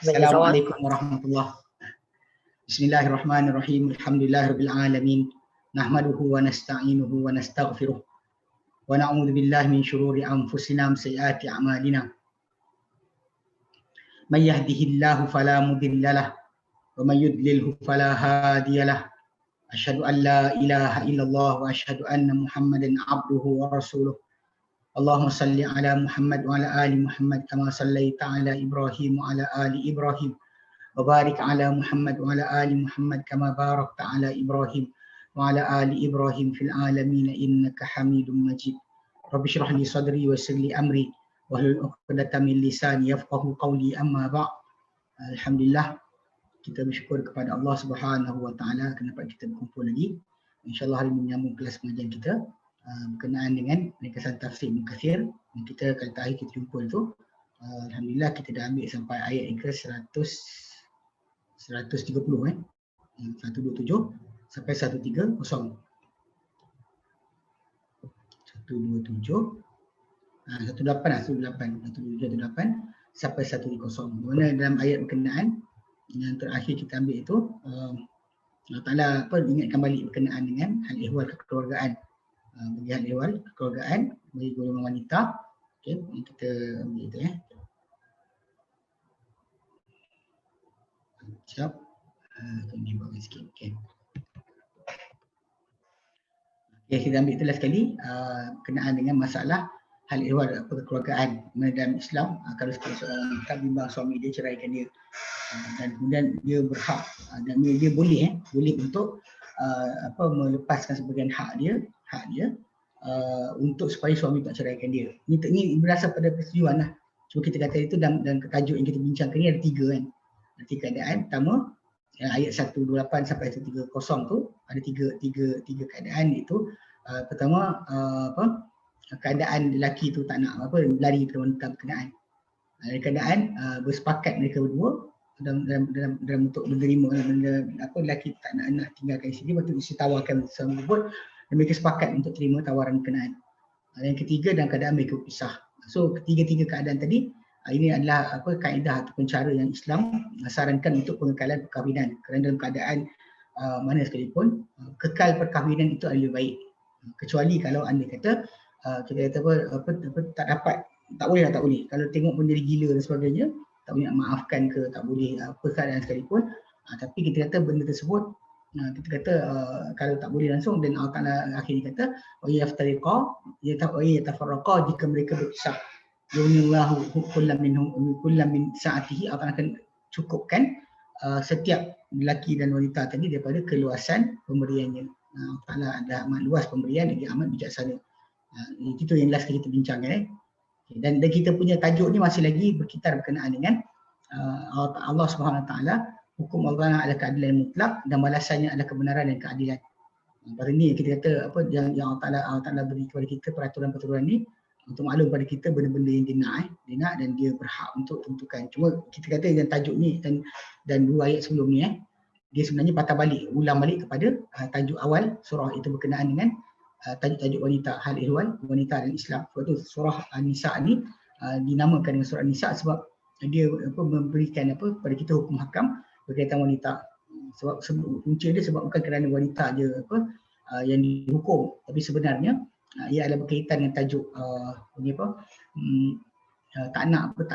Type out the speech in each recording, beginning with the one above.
bagi soal. Assalamualaikum warahmatullahi. Bismillahirrahmanirrahim. Alhamdulillahirabbil alamin. Nahmaduhu wa nasta'inuhu wa nastaghfiruh. Wa na'udzu billahi min syururi anfusina wa sayyiati a'malina. May yahdihillahu fala mudilla lahu wa may yudlilhu fala hadiya lahu. Asyhadu an la ilaha illallah wa asyhadu anna Muhammadan abduhu wa rasuluh. Allahumma salli ala Muhammad wa ala ali Muhammad kama sallaita ala Ibrahim wa ala ali Ibrahim wa barik ala Muhammad wa ala ali Muhammad kama barakta ala Ibrahim wa ala ali Ibrahim fil alamin innaka Hamidum Majid. Rabbi shrah li sadri wa yassir li amri wahlul 'uqdatam min lisani yafqahu qawli amma ba'd. Alhamdulillah, kita bersyukur kepada Allah Subhanahu wa taala kerana dapat kita berkumpul lagi. Insya-Allah hari ini menyambung kelas pengajian kita berkenaan dengan ringkasan tafsir Ibn Katsir. Kita kali terakhir kita jumpa itu alhamdulillah kita dah ambil sampai ayat yang ke 130 127 sampai 130. 127 128 sampai 130. Mana dalam ayat berkenaan yang terakhir kita ambil itu Allah Ta'ala ingatkan balik berkenaan dengan hal ihwal kekeluargaan. Bagi hal ihwal kekeluargaan bagi golongan wanita. Okey, kita ambil itu ya. Siap. Kami buat sikit. Okey. Okay, kita ambil itulah sekali berkenaan dengan masalah hal ihwal kekeluargaan dalam Islam. Kalau seorang wanita bimbang suami dia ceraikan dia dan kemudian dia berhak dan dia boleh untuk melepaskan sebahagian hak dia untuk supaya suami tak ceraikan dia. Ini berdasar pada persetujuan lah. Cuma kita kata itu dalam tajuk yang kita bincangkan ni ada tiga kan. Ada tiga keadaan. Pertama ayat 128 sampai 130 tu ada tiga keadaan, iaitu pertama keadaan lelaki tu tak nak lari ke wanita berkenaan. Ada keadaan bersepakat mereka berdua dalam untuk menerima lelaki tak nak tinggalkan isteri, lepas tu isteri tawarkan suami tersebut dan mereka sepakat untuk terima tawaran berkenaan. Yang ketiga dalam keadaan mereka berpisah. So ketiga-tiga keadaan tadi ini adalah kaedah ataupun cara yang Islam sarankan untuk pengekalan perkahwinan, kerana dalam keadaan mana sekalipun kekal perkahwinan itu adalah lebih baik, kecuali kalau anda kata kita kata tak boleh. Kalau tengok benda gila dan sebagainya, tak boleh nak maafkan ke, tak boleh apa keadaan sekalipun. Tapi kita kata benda tersebut kita kata kalau tak boleh langsung, dan Allah Ta'ala akhirnya kata wa yaftariqa yatafarraqa, jika mereka berpisah yunillahu kullam min sa'atihi, Allah akan cukupkan setiap lelaki dan wanita tadi daripada keluasan pemberiannya. Allah Ta'ala ada amat luas pemberian, dia amat bijaksana. Itu yang last kita bincangkan. Dan kita punya tajuk ni masih lagi berkitar berkenaan dengan Allah Subhanahu Wa Taala. Hukum Allah adalah keadilan mutlak dan balasannya adalah kebenaran dan keadilan. Pada ni kita kata yang Allah Ta'ala beri kepada kita peraturan-peraturan ni untuk maklum pada kita benda-benda yang dia nak dan dia berhak untuk tentukan. Cuma kita kata yang tajuk ni dan dua ayat sebelum ni dia sebenarnya ulang balik kepada tajuk awal surah, itu berkenaan dengan tajuk-tajuk wanita, hal ihwal wanita dan Islam. Sebab tu surah An-Nisa ni dinamakan dengan surah An-Nisa sebab dia memberikan pada kita hukum hakam berkaitan wanita. Sebab punca dia sebab bukan kerana wanita je yang dihukum, tapi sebenarnya ia adalah berkaitan dengan tajuk tak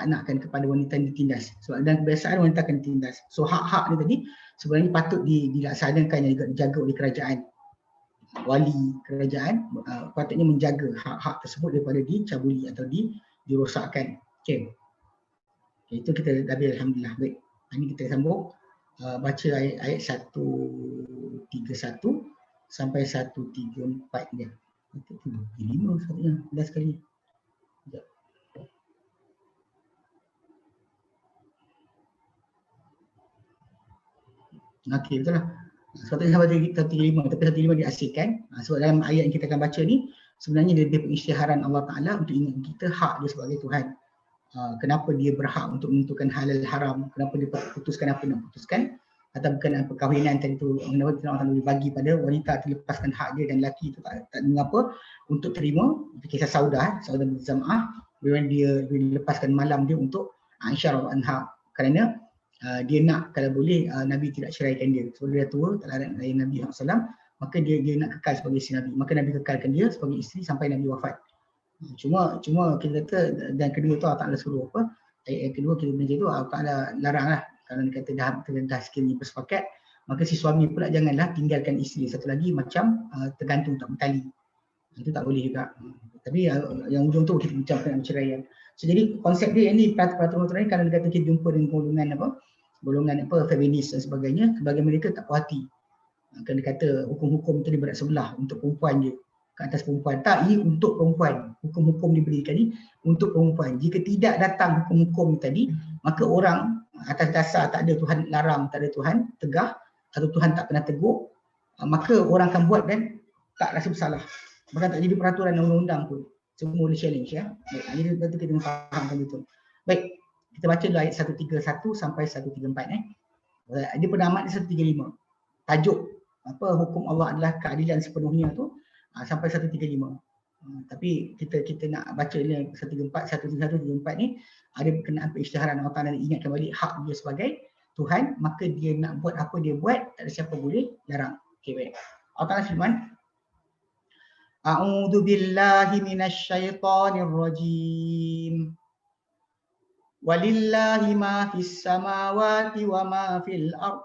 nakkan kepada wanita yang ditindas. Sebab dan kebiasaan wanita akan ditindas. So hak-hak ni tadi sebenarnya patut dilaksanakan dan juga dijaga oleh kerajaan. Wali kerajaan patutnya menjaga hak-hak tersebut daripada dicabuli atau dirosakkan. Okey. Itu kita dah habis, alhamdulillah. Baik. Ini kita sambung baca ayat 131 sampai 134 dia. 135 maksudnya last kali. Sekejap. Okey, betul lah. Sepatutnya sampai 135, tapi 135 diasingkan. Sebab dalam ayat yang kita akan baca ni sebenarnya dia pengisytiharan Allah Ta'ala untuk ingat kita hak dia sebagai Tuhan. Kenapa dia berhak untuk menentukan halal haram, kenapa dia putuskan apa nak putuskan, atau berkenaan perkahwinan tadi tu, kenapa Allah Ta'ala bagi pada wanita terlepaskan hak dia dan lelaki itu tak mengapa untuk terima. Kisah Saudah bin Zam'ah, bila dia lepaskan malam dia untuk Aisyah radhiyallahu anha, kerana dia nak kalau boleh Nabi tidak ceraikan dia. Sebab dia dah tua, tak larat layan Nabi SAW, maka dia nak kekal sebagai isteri Nabi. Maka Nabi kekalkan dia sebagai isteri sampai Nabi wafat. Cuma kita kata, dan kedua tu Allah Ta'ala suruh apa, ayat yang kedua kita baca tu Allah Ta'ala larang lah. Kalau dia kata dah sekiranya bersepakat, maka si suami pula janganlah tinggalkan isteri satu lagi macam tergantung tak bertali. Itu tak boleh juga. Tapi yang ujung tu kita bincang tentang perceraian. So, jadi konsep dia ni peraturan-peraturan ni kalau dia kata kita jumpa dengan golongan feminis dan sebagainya, bagi mereka tak puas hati. Kalau dia kata hukum-hukum tu berat sebelah untuk perempuan je, ke atas perempuan. Tak, ini untuk perempuan. Hukum-hukum diberikan ni untuk perempuan. Jika tidak datang hukum-hukum tadi, maka orang atas dasar tak ada Tuhan larang, tak ada Tuhan tegah, atau Tuhan tak pernah tegur, maka orang akan buat dan tak rasa bersalah. Bahkan tak jadi peraturan undang-undang pun. Semua boleh challenge ya. Baik, jadi betul kita kena fahamkan betul. Baik, kita baca dulu ayat 131 sampai 134 Dia penamat di 135. Tajuk hukum Allah adalah keadilan sepenuhnya tu sampai 135. Tapi kita nak baca ni 134 131 ni ada berkenaan perisytiharan Allah Taala ingatkan balik hak dia sebagai Tuhan, maka dia nak buat apa dia buat, tak ada siapa boleh larang. Okey, baik. Allah Taala firman, A'udzu billahi minasyaitonir rajim. Walillahi ma fis samawati wa ma fil ardh.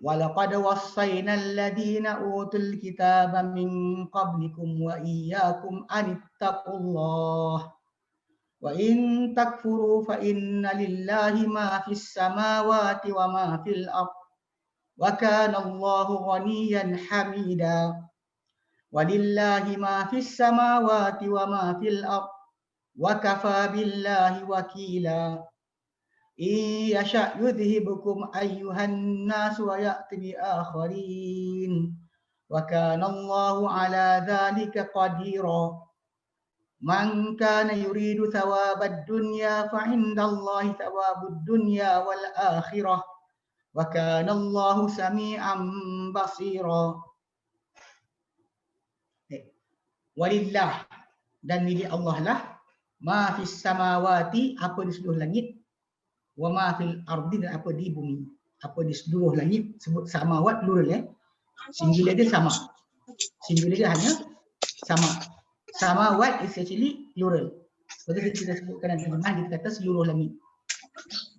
Walaqad wassayna alladhina utul kitaba min qablikum wa iyyakum anittaqullah. Wa in takfuru fa inna lillahi ma fis samawati wa ma fil ardh. Wa kana Allahu ghaniyan hamida. Walillahi ma fis samawati wa ma fil ardh. Wa kafa billahi wakila. In yasha' yudhibukum ayyuhan nas wa ya'ti bi akharin. Wa kana Allahu ala dhalika qadira. Man kana yuridu thawabad dunya fa indallahi thawabud dunya wal akhirah. Wa kana Allahu sami'an basira. Walillah, dan milik Allah lah, ma fis samawati, apa di seluruh langit, wa ma fil ardi, dan apa di bumi. Apa di seluruh langit, sebut samawat plural singular dia sama. Singular dia hanya sama. Samawat is actually plural. Sebab kita sebutkan dalam terjemahan, kita kata seluruh langit.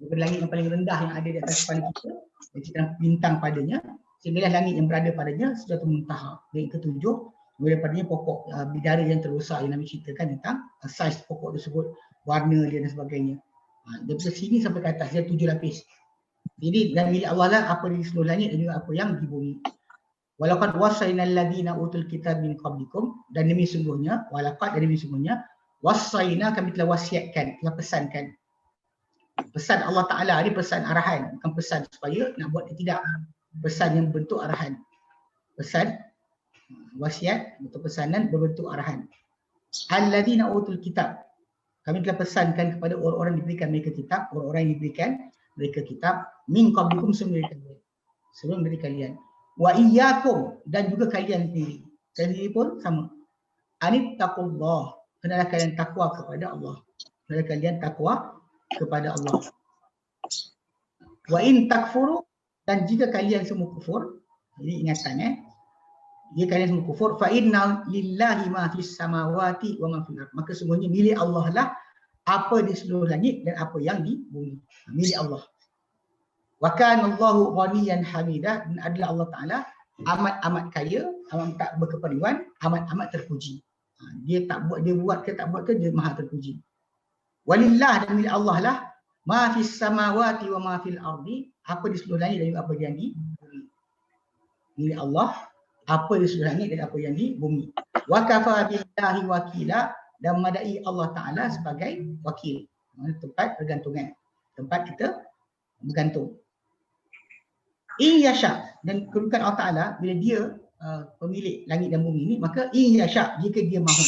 Daripada langit yang paling rendah yang ada di atas kepala kita, dan kita bintang padanya, sehinggalah langit yang berada padanya Sidratul Muntaha. Dan ketujuh, daripadanya pokok bidara yang terbesar yang Nabi ceritakan tentang saiz pokok tersebut, warna dia dan sebagainya. Daripada sini sampai ke atas dia 7 lapis. Jadi dan milik Allah lah apa di seluruh langit dan juga apa yang di bumi. Walaqad wasainal ladzina utul kitab min qablikum, dan demi sungguhnya, walaqad, dan demi sungguhnya, wasaina, kami telah wasiatkan, telah pesankan. Pesan Allah Ta'ala ni pesan arahan, bukan pesan supaya nak buat dia, tidak. Pesan yang bentuk arahan. Pesan wasiat atau pesanan berbentuk arahan. Alladzina utul kitab, kami telah pesankan kepada orang-orang diberikan mereka kitab, orang-orang yang diberikan mereka kitab, min qablikum, sebelum dari kalian, wa iyyakum, dan juga kalian sendiri pun sama. Anittaqullah, hendaklah kalian takwa kepada Allah. Hendaklah kalian takwa kepada Allah. Wa in takfuru, dan jika kalian semua kufur, jadi ingatan jika kalian semua kufur, fa inna lillahi ma fis samawati wa ma fil ardh, maka semuanya milik Allah lah apa di seluruh langit dan apa yang di bumi. Milik Allah. Wa kana Allahu ghaniyan hamidah, dan adalah Allah Taala amat kaya, amat tak berkeperluan, amat terpuji. Dia tak buat, dia buat ke tak buat ke, dia maha terpuji. Walillah, dan milik Allah lah ma fis samawati wa ma fil ardi, apa di seluruh langit dan juga apa yang di bumi. Milik Allah apa di seluruh langit dan apa yang di bumi. Wa kafa billahi wakila, dan memadai Allah Ta'ala sebagai wakil, tempat pergantungan, tempat kita bergantung. In yasha, dan kedudukan Allah Ta'ala bila dia pemilik langit dan bumi ni, maka in yasha, jika dia mahu,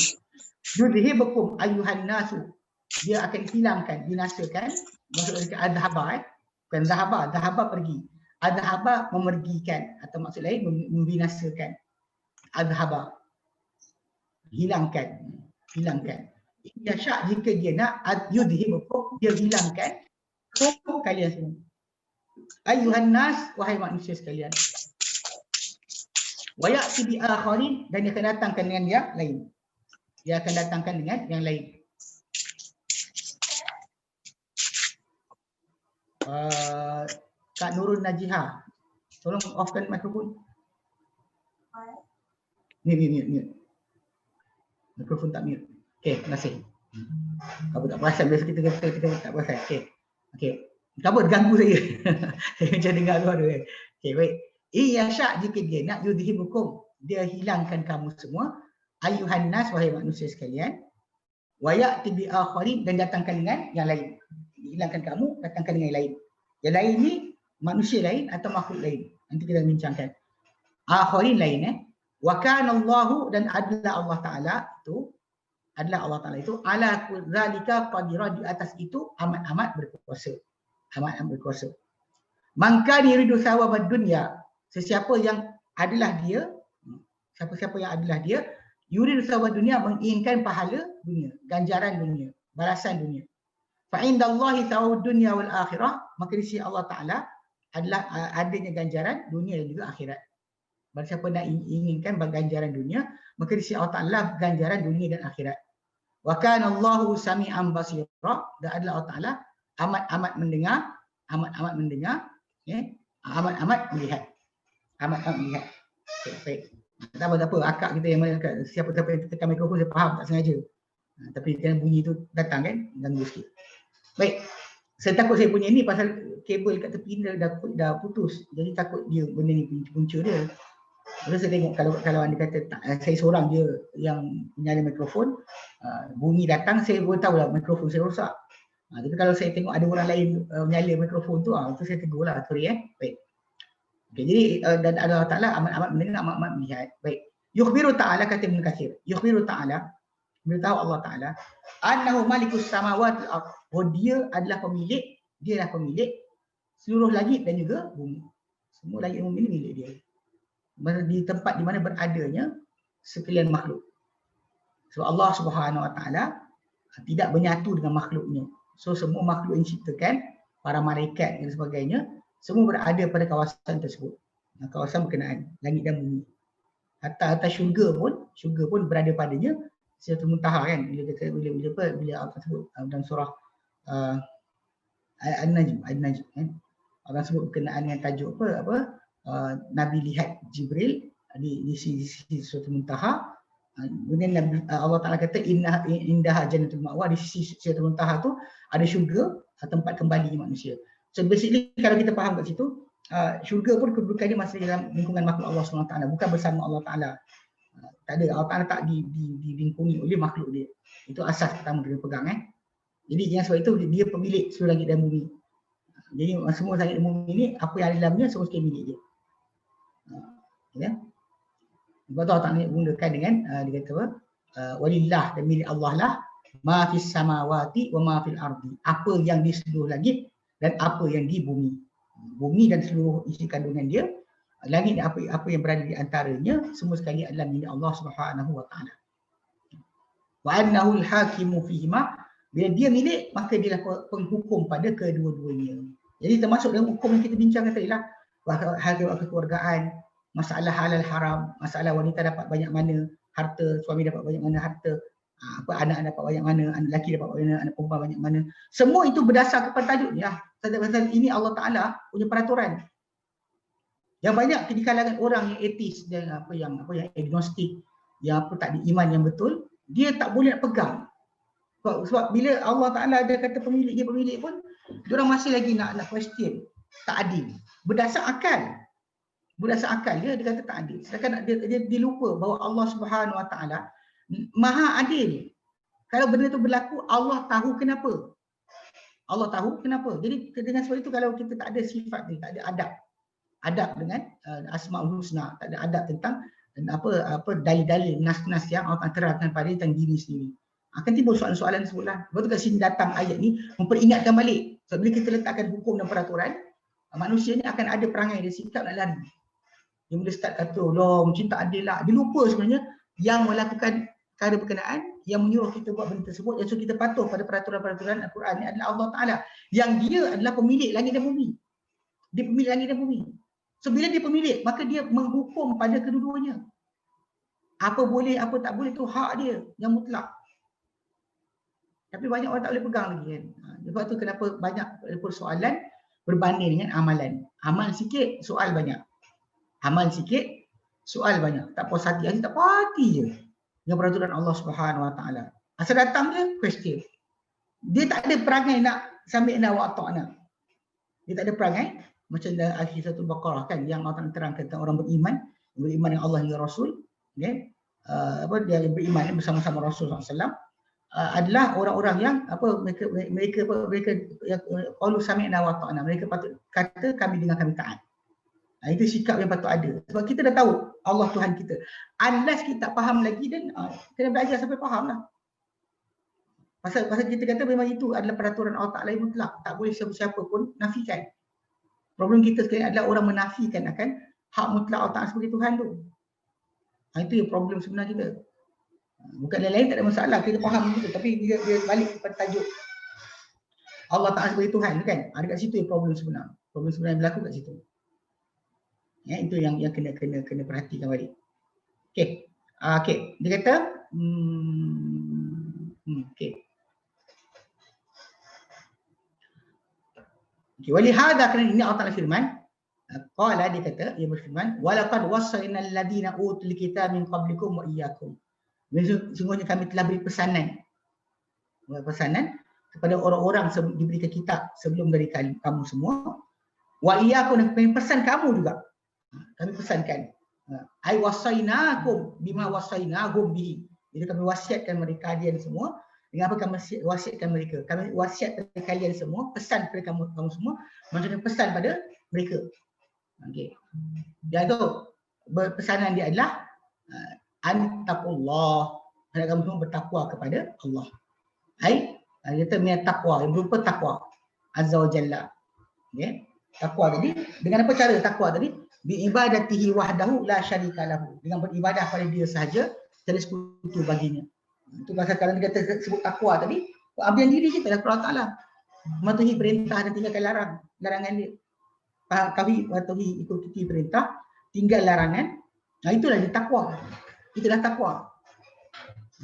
yudhibukum ayyuhan nasu, dia akan hilangkan, binasakan, maksud dari adhaba, bukan dhahaba pergi, adhaba memergikan, atau maksud lain membinasakan. Adhaba hilangkan. Yasha, jika dia nak, yudhibukum, dia hilangkan kalian semua. Ayuhan nas, wahai manusia sekalian. Wa ya'ti bi akharin, dan dia akan datangkan dengan yang lain. Dia akan datangkan dengan yang lain. Kak Nurul Najihah, tolong offkan mikrofon. Mute. Mikrofon tak mute. Okey, terima kasih. Kamu tak perasan, biasa kita tak perasan. Okey. Kamu ganggu saya. Saya macam dengar luar tu. Okey, baik. Iya syak, jika dia nak yudhibukum, dia hilangkan kamu semua. Ayuhan nas, wahai manusia sekalian. Wa ya'ti bi akharin, dan datangkan dengan yang lain. Hilangkan kamu, datangkan dengan yang lain. Yang lain ni manusia lain atau makhluk lain. Nanti kita bincangkan. Akharin lain wa kana Allahu, dan adalah Allah Taala itu ala zalika qadira, di atas itu amat berkuasa. Amat berkuasa. Man kana yuridu thawabad dunya, sesiapa yang adalah dia, siapa-siapa yang adalah dia, yuridu thawabad dunya, menginginkan pahala dunia, ganjaran dunia, balasan dunia. Fa indallahi thawabud dunya wal akhirah, maka di sisi Allah Taala adalah adanya ganjaran dunia dan juga akhirat. Barang siapa nak inginkan ganjaran dunia, maka di sisi Allah Taala ganjaran dunia dan akhirat. Wa kana Allahu sami'an basira, dan adalah Allah Taala amat mendengar, amat melihat. Okay, baik. Tak apa, akak kita yang mana siapa yang tekan mikrofon saya faham tak sengaja. Tapi kan bunyi tu datang kan, ganggu sikit. Baik. Saya takut saya punya ni pasal kabel kat tepi ni dah putus. Jadi takut dia benda ni punca dia. Lalu saya tengok kalau anda kata saya seorang je yang menyala mikrofon, bunyi datang, saya baru tahu lah mikrofon saya rosak. Tapi kalau saya tengok ada orang lain menyala mikrofon tu, itu saya tegur lah, sorry Baik. Okay, jadi dan Allah Ta'ala amat mendengar, amat melihat. Baik. Yukhbiru Ta'ala, kata Ibn Katsir. Yukhbiru Ta'ala, beritahu Allah Ta'ala, annahu malikus samawati wal ardh, dia adalah pemilik seluruh langit dan juga bumi. Semua langit dan bumi ini milik dia. Di tempat di mana beradanya sekalian makhluk. So Allah Subhanahu Wa Ta'ala tidak menyatu dengan makhluknya. So semua makhluk yang diciptakan, para malaikat dan sebagainya, semua berada pada kawasan tersebut. Kawasan berkenaan langit dan bumi. Hatta syurga pun berada padanya. Sidratul Muntaha kan, bila Allah sebut dalam surah An-Najm kan. Allah sebut berkenaan dengan tajuk apa Nabi lihat Jibril di sisi Sidratul Muntaha. Kemudian Allah Taala kata indaha jannatul ma'wa, di sisi Sidratul Muntaha tu ada syurga, tempat kembali manusia. So basically kalau kita faham kat situ, syurga pun kedudukannya masih dalam lingkungan makhluk Allah SWT, bukan bersama Allah Taala. Tak ada, Allah Ta'ala tak dilingkungi oleh makhluk dia. Itu asas pertama kita pegang Jadi jangan sebab itu dia pemilik seluruh langit dan bumi. Jadi semua langit dan bumi ni, apa yang ada dalamnya semua sekali milik dia. Ya. Sebab tu Allah Ta'ala menggunakan dengan dia kata apa? Walillah, dan milik Allah lah ma fis samawati wa ma fil ardi. Apa yang di seluruh langit dan apa yang di bumi. Bumi dan seluruh isi kandungan dia, langit dan apa yang berada di antaranya, semua sekali adalah milik Allah Subhanahu Wa Taala. Wa annahu al-hakimu fihima, bila dia milik maka dia adalah penghukum pada kedua-duanya. Jadi termasuk dalam hukum yang kita bincangkan tadi lah, hal kekeluargaan, masalah halal haram, masalah wanita dapat banyak mana harta, suami dapat banyak mana harta, anak dapat banyak mana, anak lelaki dapat banyak mana, anak perempuan banyak mana. Semua itu berdasar kepada tajuk ni lah. Pasal ini Allah Taala punya peraturan. Yang banyak di kalangan orang yang ateis dan apa yang agnostik, yang tak ada iman yang betul, dia tak boleh nak pegang. Sebab bila Allah Taala ada kata pemilik pun, diorang masih lagi nak question, tak adil. Berdasar akal dia kata tak adil. Sedangkan dia lupa bahawa Allah Subhanahu Wa Taala Maha adil. Kalau benda itu berlaku, Allah tahu kenapa. Jadi dengan sebab itu kalau kita tak ada sifat ni, tak ada adab dengan Asmaul Husna, tak ada adab tentang apa dalil-dalil nas-nas yang Allah terangkan pada tentang diri sendiri, akan timbul soalan-soalan sebutlah. Sebab tu kat sini datang ayat ni memperingatkan balik. So bila kita letakkan hukum dan peraturan, manusia ni akan ada perangai dia, sikap nak lari. Dia mula start kata, loh macam tak adil lah. Dia lupa sebenarnya yang melakukan perkara berkenaan yang menyuruh kita buat benda tersebut, yang suruh kita patuh pada peraturan-peraturan Al-Quran ni adalah Allah Ta'ala. Yang dia adalah pemilik langit dan bumi. Dia pemilik langit dan bumi. So bila dia pemilik, maka dia menghukum pada kedua-duanya. Apa boleh, apa tak boleh tu hak dia yang mutlak. Tapi banyak orang tak boleh pegang lagi kan. Sebab tu kenapa banyak persoalan berbanding dengan amalan. Amal sikit, soal banyak. Amal sikit, soal banyak. Tak puas hati, tak puas hati je dengan peraturan Allah Subhanahu Wa Taala. Asal datang je, question. Dia tak ada perangai nak sami'na wa ata'na. Dia tak ada perangai macam dalam akhir satu Baqarah kan, yang Allah terangkan tentang orang beriman dengan Allah dan Rasul, okay? Dia beriman bersama-sama Rasul SAW, adalah orang-orang yang mereka yang qalu sami'na wa ata'na, mereka patut kata kami dengar, kami taat. Itu sikap yang patut ada. Sebab kita dah tahu Allah Tuhan kita. Unless kita tak faham lagi, dan kena belajar sampai faham lah. Pasal kita kata memang itu adalah peraturan Allah Ta'ala yang mutlak. Tak boleh siapa-siapa pun nafikan. Problem kita sekarang adalah orang menafikan akan hak mutlak Allah Ta'ala sebagai Tuhan tu. Itu yang problem sebenar kita. Bukan lain-lain tak ada masalah, kita faham itu. Tapi dia balik kepada tajuk Allah Ta'ala sebagai Tuhan kan. Ada kat situ yang problem sebenar. Problem sebenar yang berlaku kat situ. Ya, itu yang kena perhatikan balik. Okey. Okey, dia kata okey. Okey, walihada, kerana ini Allah Taala firman, qala, dia kata, ia berfirman, walaqad wassayna alladhina utul kitaba min qablikum wa iyyakum. Sungguhnya kami telah beri pesanan kepada orang-orang yang diberikan kitab sebelum dari kamu semua, wa iyyakum, dan kami pesan kamu juga. Kami pesankan, ai wasainakum bima wasainahum bihi. Jadi kami wasiatkan mereka, kalian semua, dengan apa kami wasiatkan mereka. Kami wasiat kepada kalian semua, pesan kepada kamu semua, maksudnya pesan pada mereka. Okey. Dan tu pesanan dia adalah antaqullah, hendaklah kamu semua bertakwa kepada Allah. Ai dia kata minat takwa, yang berupa takwa azza wa jalla. Okey. Takwa tadi, dengan apa cara takwa tadi? Bi ibadatihi wahdahu la syarika lahu, dengan beribadah pada dia sahaja, tiada sekutu baginya. Itu pasal kalau dia kata sebut takwa tadi, pengabdian diri kita kepada Allah Taala, mematuhi perintah dan tinggalkan larangan dia. Kami mematuhi, ikuti perintah, tinggal larangan. Itulah dia takwa. Itulah takwa.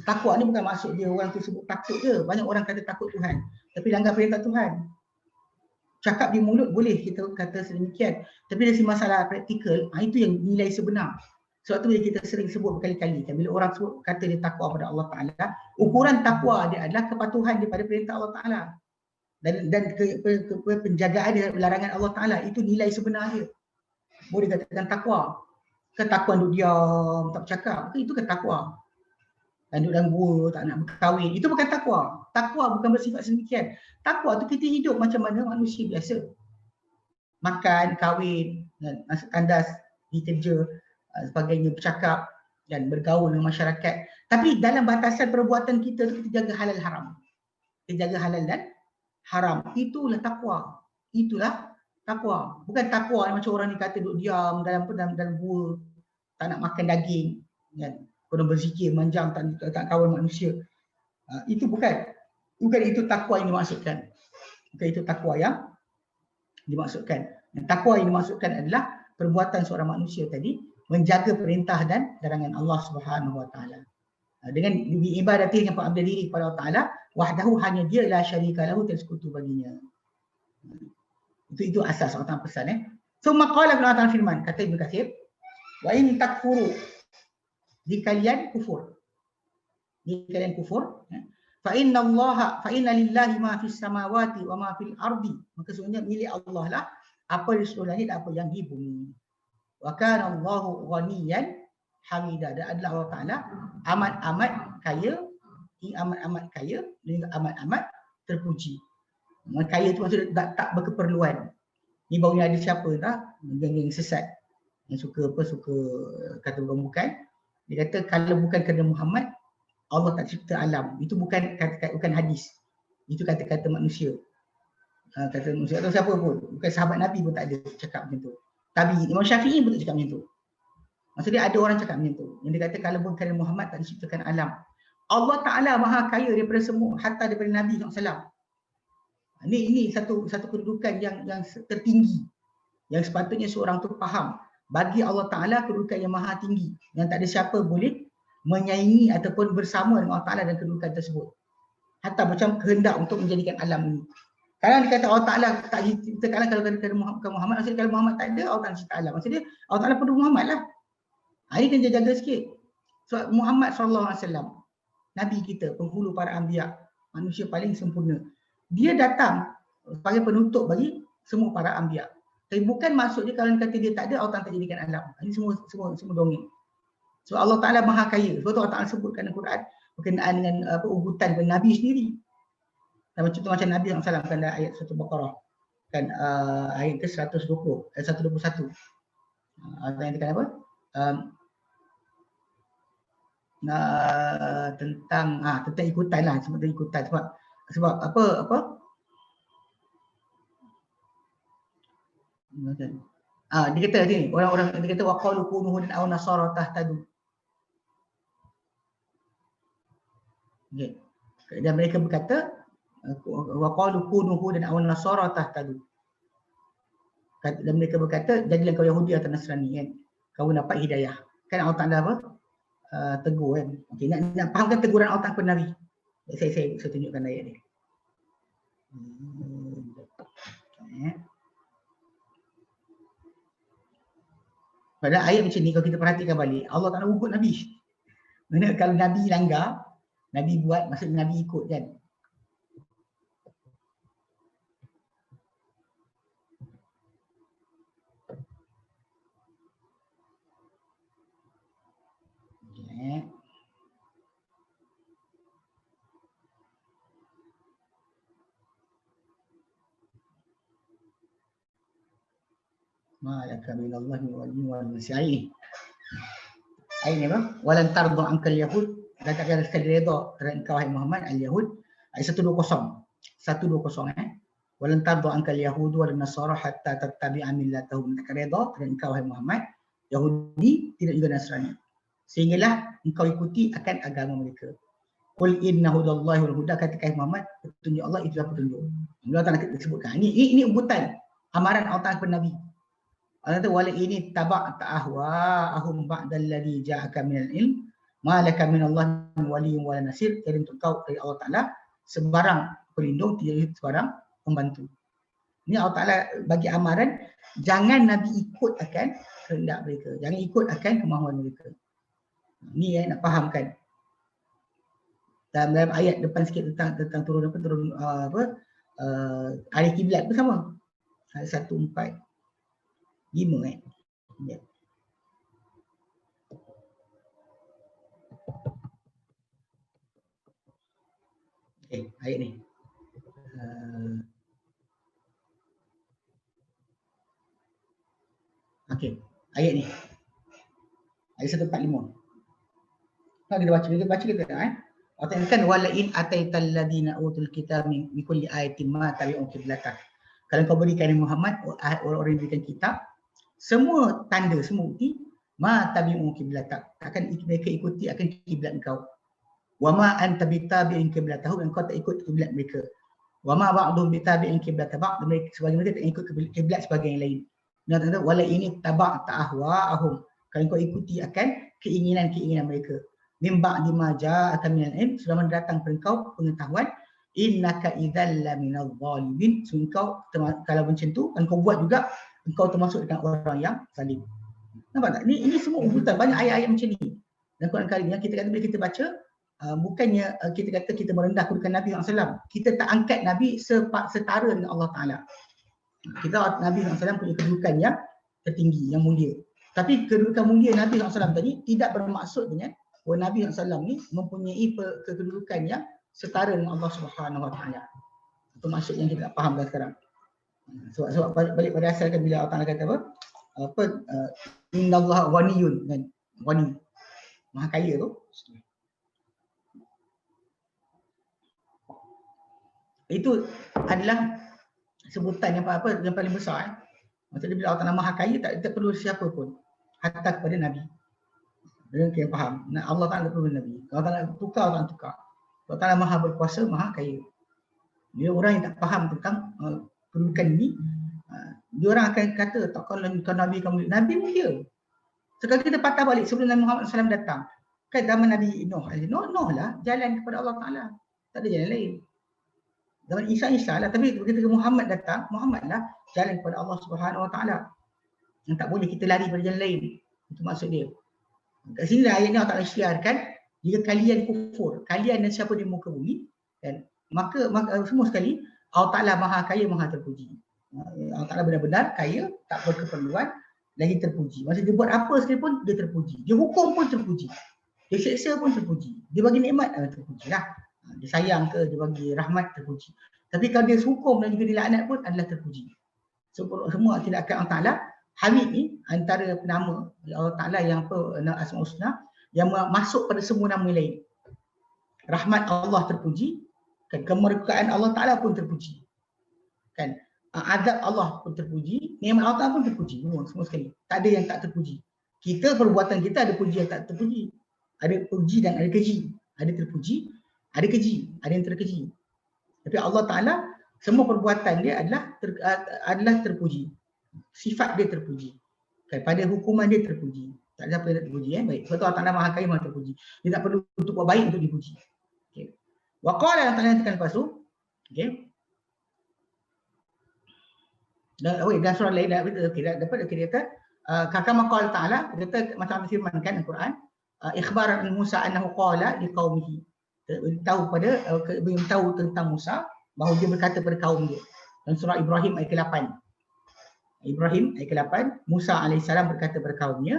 Takwa ni bukan maksud dia orang tu sebut takut je. Banyak orang kata takut Tuhan, tapi langgar perintah Tuhan. Cakap di mulut boleh kita kata sedemikian, tapi dari masalah praktikal, itu yang nilai sebenar. Sebab tu bila kita sering sebut berkali-kali kan, bila orang sebut kata dia takwa pada Allah Ta'ala, ukuran takwa dia adalah kepatuhan daripada perintah Allah Ta'ala, dan penjagaan dia larangan Allah Ta'ala. Itu nilai sebenar dia. Boleh katakan takwa. Ketakwaan duduk diam, tak bercakap, itu kan takwa. Dan duduk dalam gua, tak nak berkahwin, itu bukan takwa. Takwa bukan bersifat sedemikian. Takwa tu kita hidup macam mana manusia biasa. Makan, kahwin, masuk tandas, pergi kerja, sebagainya, bercakap dan bergaul dengan masyarakat. Tapi dalam batasan perbuatan kita tu, kita jaga halal haram. Kita jaga halal dan haram. Itulah takwa. Itulah takwa. Bukan takwa macam orang ni kata duduk diam dalam gua, tak nak makan daging, kan? Kena berzikir, manjang, tak kawan manusia. Itu bukan itu takwa yang dimaksudkan. Bukan itu takwa yang dimaksudkan. Takwa yang dimaksudkan adalah perbuatan seorang manusia tadi menjaga perintah dan larangan Allah Subhanahu Wa Taala. Dengan ibadati yang pengabdian diri kepada Allah Taala, wahdahu, hanya dia, la syarika lahu, tiada sekutu baginya. Itu asas Allah Taala pesan. Summa qala Allah Taala firman, kata Ibnu Katsir, wa in takfuru, jika kalian kufur, fa inna lillahi ma fis samawati wa ma fil ardi, maka sesungguhnya milik Allah lah apa di seluruh langit dan apa yang di bumi. Wa kana Allahu ghaniyan hamida, dan adalah Allah Taala amat-amat kaya dan amat-amat terpuji. Kaya itu maksudnya tak berkeperluan. Ni baunya ada siapa tak? Geng-geng sesat yang suka kata bukan. Dia kata kalau bukan kerana Muhammad, Allah tak cipta alam. Itu bukan hadis. Itu kata-kata manusia. Kata manusia atau siapa pun. Bukan sahabat Nabi pun tak ada cakap macam tu. Tabi, Imam Syafi'i pun tak cakap macam tu. Maksudnya ada orang cakap macam tu. Yang dia kata kalau bukan kerana Muhammad tak diciptakan alam. Allah Ta'ala maha kaya daripada semua, hatta daripada Nabi SAW. Ini satu kedudukan yang tertinggi, yang sepatutnya seorang tu faham. Bagi Allah Ta'ala kedudukan yang maha tinggi, yang tak ada siapa boleh menyaingi ataupun bersama dengan Allah Ta'ala dan kedudukan tersebut. Hatta macam kehendak untuk menjadikan alam ini. Kadang dikata Allah Ta'ala tak cipta alam, kalau kata Muhammad, maksudnya kalau Muhammad tak ada, Allah Ta'ala cipta alam. Maksudnya Allah Ta'ala perlu Muhammad lah. Ini kena jaga sikit. So, Muhammad SAW, Nabi kita, penghulu para anbiya, manusia paling sempurna. Dia datang sebagai penutup bagi semua para anbiya. Tapi bukan maksudnya kalau kata dia tak ada, Allah Ta'ala tak jadikan alam. Ini semua dongeng. So Allah Ta'ala maha kaya. Sebab tu Allah Ta'ala sebutkan dalam Quran berkenaan dengan ugutan kepada Nabi sendiri. Dan contoh macam Nabi SAW kan dalam ayat 1 Baqarah. Kan ayat ke 120, 121. Allah yang kata apa? Tentang ikutan lah, sebab ikutan sebab apa dia kata sini, orang-orang dia kata waqalu kunu hudan aw nasara tahtadu. Okay. Dan mereka berkata waqalu kunu hudan aw nasara tahtadu. Dan mereka berkata jadilah kau Yahudi atau Nasrani kan, kau dapat hidayah. Kan Allah Ta'ala apa? Tegur kan. Okey, nak fahamkan teguran Allah Ta'ala kepada Nabi. Saya tunjukkan ayat ni. Pada ayat macam ni kalau kita perhatikan balik, Allah Ta'ala ugut Nabi. Maksudnya kalau Nabi langgar, Nabi buat, maksudnya Nabi ikut kan. Malaka minallahi waliyyin wa nasi'in. Ayat ni apa? Walan tardu ankal yahud, dan takkan sekali redha terhadap engkau wahai Muhammad al-Yahud. Ayat 120. 120 Walan tardu ankal yahud wal nasara hatta tattabi'a millatahum. Takkan redha terhadap engkau wahai Muhammad Yahudi, tidak juga Nasrani, sehinggalah engkau ikuti akan agama mereka. Qul inna hudallahi wal huda, katakan Muhammad, petunjuk Allah itulah petunjuk. Allah Ta'ala sebutkan. Ini ubutan amaran Allah Ta'ala kepada Nabi. Allah kata wala ini taba'ta ahwa'ahum ba'dal ladzi ja'aka minal ilm ma laka minallahi waliyyun wala nasir. Jadi untuk kau dari Allah Ta'ala sebarang pelindung, tidak sebarang pembantu. Ini Allah Ta'ala bagi amaran, jangan Nabi ikut akan kehendak mereka, jangan ikut akan kemahuan mereka. Ini yang nak fahamkan. Dalam ayat depan sikit tentang turun arah kiblat pun sama. Ayat 145 ya. Ayat ni. Ayat ni. Ayat 145. Kita baca kita Allah kan wala in ataital ladina utul kitab min kulli ayatin ma tabi'u qiblatak. Kalau kau berikan Muhammad orang-orang yang diberikan kitab semua tanda, semua bukti, ma tabi'u qiblatak, akan mereka ikuti akan kiblat engkau. Wa ma anta bitabi'in qiblatahum, engkau tak ikut kiblat mereka. Wa ma ba'dhum bitabi'in qiblat ba'd, mereka sebagian mereka tak ikut kiblat sebagian yang lain. Dan kata wala ini taba'ta ahwa'ahum, kalau kau ikuti akan keinginan-keinginan mereka. Min ba'di ma ja'aka minal ilm, sudah mendatang kepada engkau pengetahuan, innaka idzal laminadh dhalimin, so engkau kalau macam tu engkau buat juga, engkau termasuk dengan orang yang zalim. Nampak tak? Ini semua ubutan, banyak ayat-ayat macam ni. Dan Quran Karim yang kita kata bila kita baca, bukannya kita kata kita merendah kedudukan Nabi SAW. Kita tak angkat Nabi setara dengan Allah Ta'ala. Kita Nabi SAW punya kedudukan yang tertinggi, yang mulia. Tapi kedudukan mulia Nabi SAW tadi tidak bermaksud dengan bahawa Nabi SAW ni mempunyai kedudukan yang setara dengan Allah Subhanahu Wa Taala. Itu maksud yang kita fahamkan sekarang. Sebab balik pada asal kan bila Allah Ta'ala kata apa? Innallaha ghaniyun, kan? Ghani. Maha kaya tu. Itu adalah sebutan yang paling besar. Maksudnya bila Allah Ta'ala Maha kaya, tak perlu siapa pun, hatta kepada Nabi. Dengan kita faham. Nah, Allah Ta'ala perlu Nabi. Kalau tak nak tukar, Allah Ta'ala tukar. Allah Ta'ala maha berkuasa, maha kaya. Dia orang yang tak faham tentang kedudukan ini, dia orang akan kata, tak kalau Nabi kamu, Nabi mulia. Sekarang kita patah balik sebelum Nabi Muhammad SAW datang. Kan zaman Nabi Nuh. Nuh lah jalan kepada Allah Ta'ala. Tak ada jalan lain. Zaman Isa lah. Tapi ketika Muhammad datang, Muhammad lah jalan kepada Allah Subhanahu Wa Ta'ala. Yang tak boleh kita lari pada jalan lain. Itu maksud dia. Kat sini lah ayat ni Allah Ta'ala syiarkan, jika kalian kufur, kalian dan siapa di muka bumi, dan maka semua sekali Allah Ta'ala maha kaya, maha terpuji. Allah Ta'ala benar-benar kaya, tak berkeperluan, lagi terpuji. Maksud dia buat apa sekalipun, dia terpuji. Dia hukum pun terpuji. Dia seksa pun terpuji. Dia bagi nikmat, terpuji lah. Dia sayang ke, dia bagi rahmat, terpuji. Tapi kalau dia hukum dan juga dilaknat pun adalah terpuji. Semua tindakan Allah Ta'ala. Hamid ni antara nama Allah Ta'ala yang Asmaul Husna yang masuk pada semua nama lain. Rahmat Allah terpuji, kan, kemurkaan Allah Ta'ala pun terpuji. Kan, azab Allah pun terpuji, nikmat Allah Ta'ala pun terpuji. Semua sekali. Tak ada yang tak terpuji. Kita, perbuatan kita ada puji yang tak terpuji. Ada puji dan ada keji. Ada terpuji, ada keji, ada yang terkeji. Tapi Allah Ta'ala, semua perbuatan dia adalah terpuji. Sifat dia terpuji. Pada hukuman dia terpuji. Tak ada apa yang tak terpuji. Baik. Sebab tu Allah Ta'ala maha kaya, maha terpuji. Dia tak perlu untuk buat baik untuk dipuji. Okay. Wa qala yang Allah Ta'ala lepas tu. Okay. Dan surah lain dapat kita kata kama qala Ta'ala, kata macam firmankan Al-Quran, ikhbar Musa annahu qala liqaumihi. Beritahu tentang Musa bahawa dia berkata pada kaum dia. Dan surah Ibrahim ayat ke-8. Ibrahim ayat ke-8, Musa AS berkata kepada kaumnya,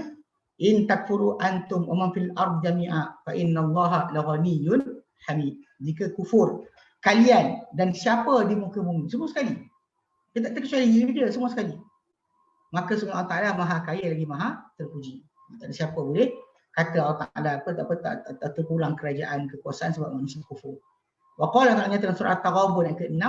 in takfuru antum wa man fil ard jami'a fa innallaha laghaniyyun hamid. Jika kufur kalian dan siapa di muka bumi, semua sekali. Dia tak terkecuali diri dia, semua sekali. Maka sungguh Allah Ta'ala maha kaya lagi maha terpuji. Tak ada siapa boleh kata Allah Ta'ala tak terpulang kerajaan kekuasaan sebab manusia kufur. Wa qala Ta'ala dalam surah At-Taghabun ayat ke-6,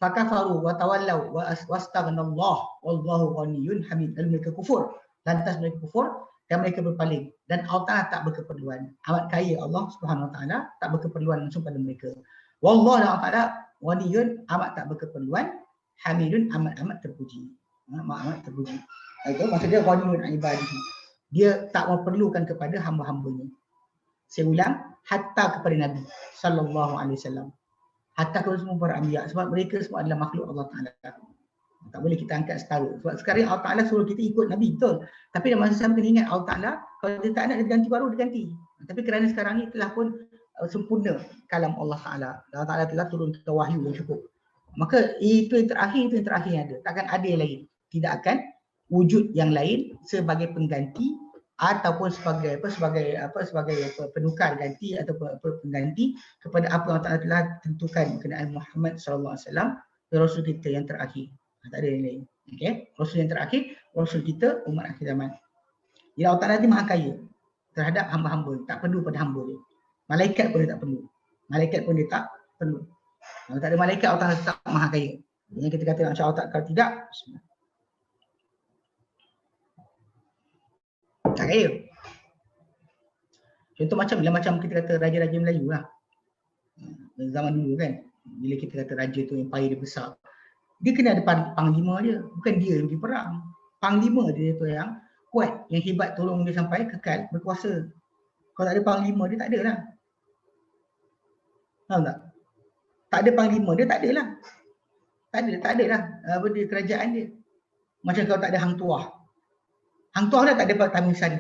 fakafaru wa tawallaw wastaghnallaha wallahu ghaniyyun hamid. Lalu mereka kufur, lantas mereka kufur dan mereka berpaling, dan Allah Ta'ala tak berkeperluan. Amat kaya Allah Subhanahu Wa Ta'ala, tak berkeperluan langsung pada mereka. Wallahu Ta'ala ghaniyyun, amat tak berkeperluan, hamidun, amat terpuji. Amat terpuji. Itu maksud dia ghaniyyun ibadihi. Dia tak memerlukan kepada hamba-hambanya. Saya ulang, hatta kepada Nabi sallallahu alaihi wasallam. Hatta kepada semua para anbiya, sebab mereka semua adalah makhluk Allah Ta'ala. Tak boleh kita angkat setara. Sebab sekarang Allah Ta'ala suruh kita ikut Nabi, betul. Tapi dalam masa sama kena ingat Allah Ta'ala, kalau dia tak nak dia ganti baru, dia ganti. Tapi kerana sekarang ni telah pun sempurna kalam Allah Ta'ala. Allah Ta'ala telah turunkan wahyu yang cukup. Maka itu yang terakhir yang ada. Takkan ada yang lain. Tidak akan wujud yang lain sebagai pengganti ataupun sebagai penukar ganti atau pengganti kepada apa yang Allah Ta'ala telah tentukan berkenaan Muhammad sallallahu alaihi wasallam, rasul kita yang terakhir. Tak ada yang lain. Okey, rasul yang terakhir, rasul kita umat akhir zaman. Jadi Allah Ta'ala maha kaya terhadap hamba-hamba, tak perlu pada hamba dia. Malaikat pun dia tak perlu. Malaikat pun dia tak perlu. Kalau tak ada malaikat, Allah Ta'ala tetap maha kaya. Yang kita kata insya-Allah, tak, kalau tidak, bismillah. Tak kaya. Contoh macam kita kata raja-raja Melayu lah. Zaman dulu kan, bila kita kata raja tu empire dia besar, dia kena ada panglima dia, bukan dia yang pergi perang. Panglima dia tu yang kuat, yang hebat, tolong dia sampai kekal berkuasa. Kalau tak ada panglima dia, tak ada lah. Tahu tak? Tak ada panglima dia, tak ada lah. Tak ada lah apa dia, kerajaan dia. Macam kalau tak ada hang tuah. Hang tuah dah tak ada taman sari.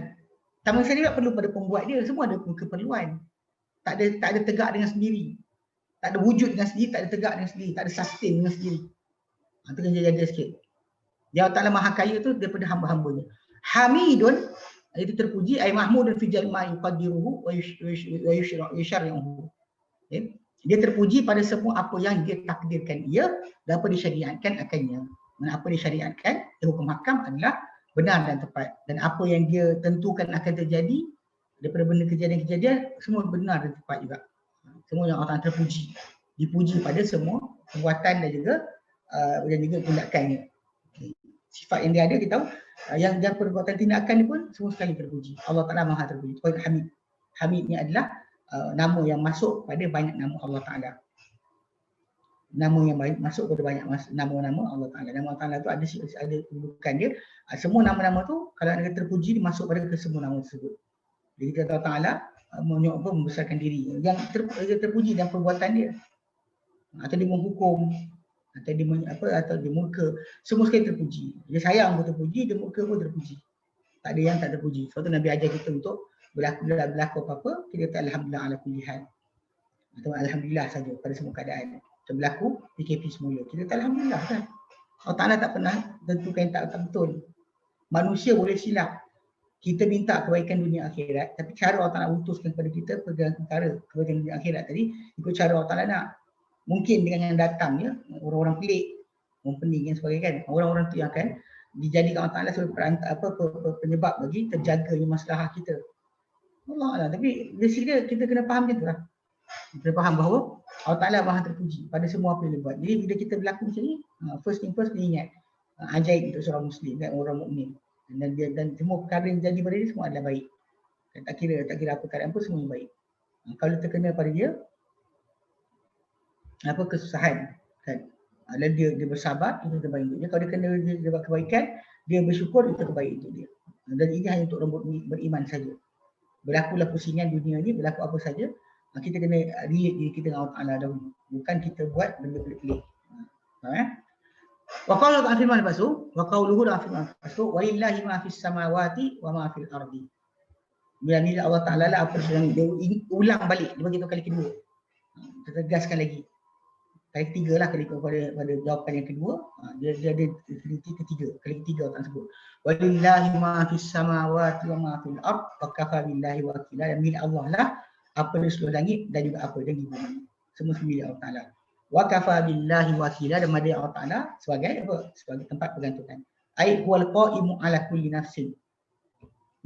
Taman sari tak perlu pada pembuat dia, semua ada keperluan. Tak ada tegak dengan sendiri. Tak ada wujud dengan sendiri, tak ada tegak dengan sendiri, tak ada sustain dengan sendiri. Itu kan jaga sikit. Dia Allah Ta'ala maha kaya tu daripada hamba-hambanya. Hamidun, itu terpuji, ay mahmudun fi jalma yuqaddiruhu wa yusyarri'uhu. Dia terpuji pada semua apa yang dia takdirkan dia dan apa disyariatkan akannya. Dan apa disyariatkan, hukum hakam adalah benar dan tepat. Dan apa yang dia tentukan akan terjadi daripada benda kejadian-kejadian, semua benar dan tepat juga. Semua yang Allah terpuji. Dipuji pada semua perbuatan dan juga tindakannya. Sifat yang dia ada, kita tahu yang perbuatan tindakan ni pun semua sekali terpuji. Allah Ta'ala Maha terpuji. Poin Hamid. Hamid ni adalah nama yang masuk pada banyak nama Allah Ta'ala. Nama yang masuk pada banyak nama-nama Allah Ta'ala. Nama Allah Ta'ala tu ada kedudukan dia. Semua nama-nama tu kalau ada terpuji dia masuk pada kesemua nama tersebut. Jadi kita Allah Ta'ala membesarkan diri. Yang terpuji dalam perbuatan dia. Atau dia menghukum, atau dia atau dia murka, semua sekali terpuji. Dia sayang pun terpuji, dia murka pun terpuji. Tak ada yang tak terpuji. Sebab tu Nabi ajar kita untuk berlaku apa-apa, kita kata alhamdulillah ala kulli hal. Atau alhamdulillah saja pada semua keadaan. Macam berlaku PKP semula. Kita kata alhamdulillah kan. Allah Ta'ala tak pernah tentukan yang tak betul. Manusia boleh silap. Kita minta kebaikan dunia akhirat, tapi cara Allah Ta'ala utuskan kepada kita perkara kebaikan dunia akhirat tadi ikut cara Allah Ta'ala nak. Mungkin dengan yang datangnya orang-orang pelik, orang pening dan sebagainya kan, orang-orang tu yang akan dijadikan Allah Ta'ala sebagai penyebab bagi terjaganya masalah kita. Allah Allah. Tapi basically kita kena faham macam tu lah. Kita faham bahawa Allah Ta'ala Maha terpuji pada semua apa yang dia buat. Jadi bila kita berlaku macam ni, first thing first kena ingat ajaib untuk seorang Muslim dan orang mukmin. Dan semua perkara yang jadi pada dia semua adalah baik. Dan tak kira apa keadaan pun semua baik. Kalau terkena pada dia kesusahan kan, dia bersabar, itu terbaik untuk dia. Kalau dia kena dia buat kebaikan, dia bersyukur, itu terbaik untuk dia. Dan ini hanya untuk orang beriman saja. Berlakulah pusingan dunia ni, berlaku apa saja, kita kena relate diri kita dengan Allah Ta'ala dahulu, bukan kita buat benda pelik-pelik. Wa qala ta'ala firman lepas tu, wa qauluhu la firman lepas tu, walillahi ma fis samawati wa ma fil ardi. Bila Allah Ta'ala lah apa yang dia ulang balik, dia bagi tahu kali kedua. Kita tegaskan lagi. Kali ketiga lah pada jawapan yang kedua, dia ada ketiga. Kali ketiga Allah sebut. Walillahi ma fis samawati wa ma fil ard wa kafa billahi wakila. Dan milik Allah lah apa di seluruh langit dan juga apa di bumi. Semua milik Allah Ta'ala. Wa kafa billahi wakila, dan milik Allah Ta'ala sebagai apa? Sebagai tempat pergantungan. Ai huwal qa'imu ala kulli nafsin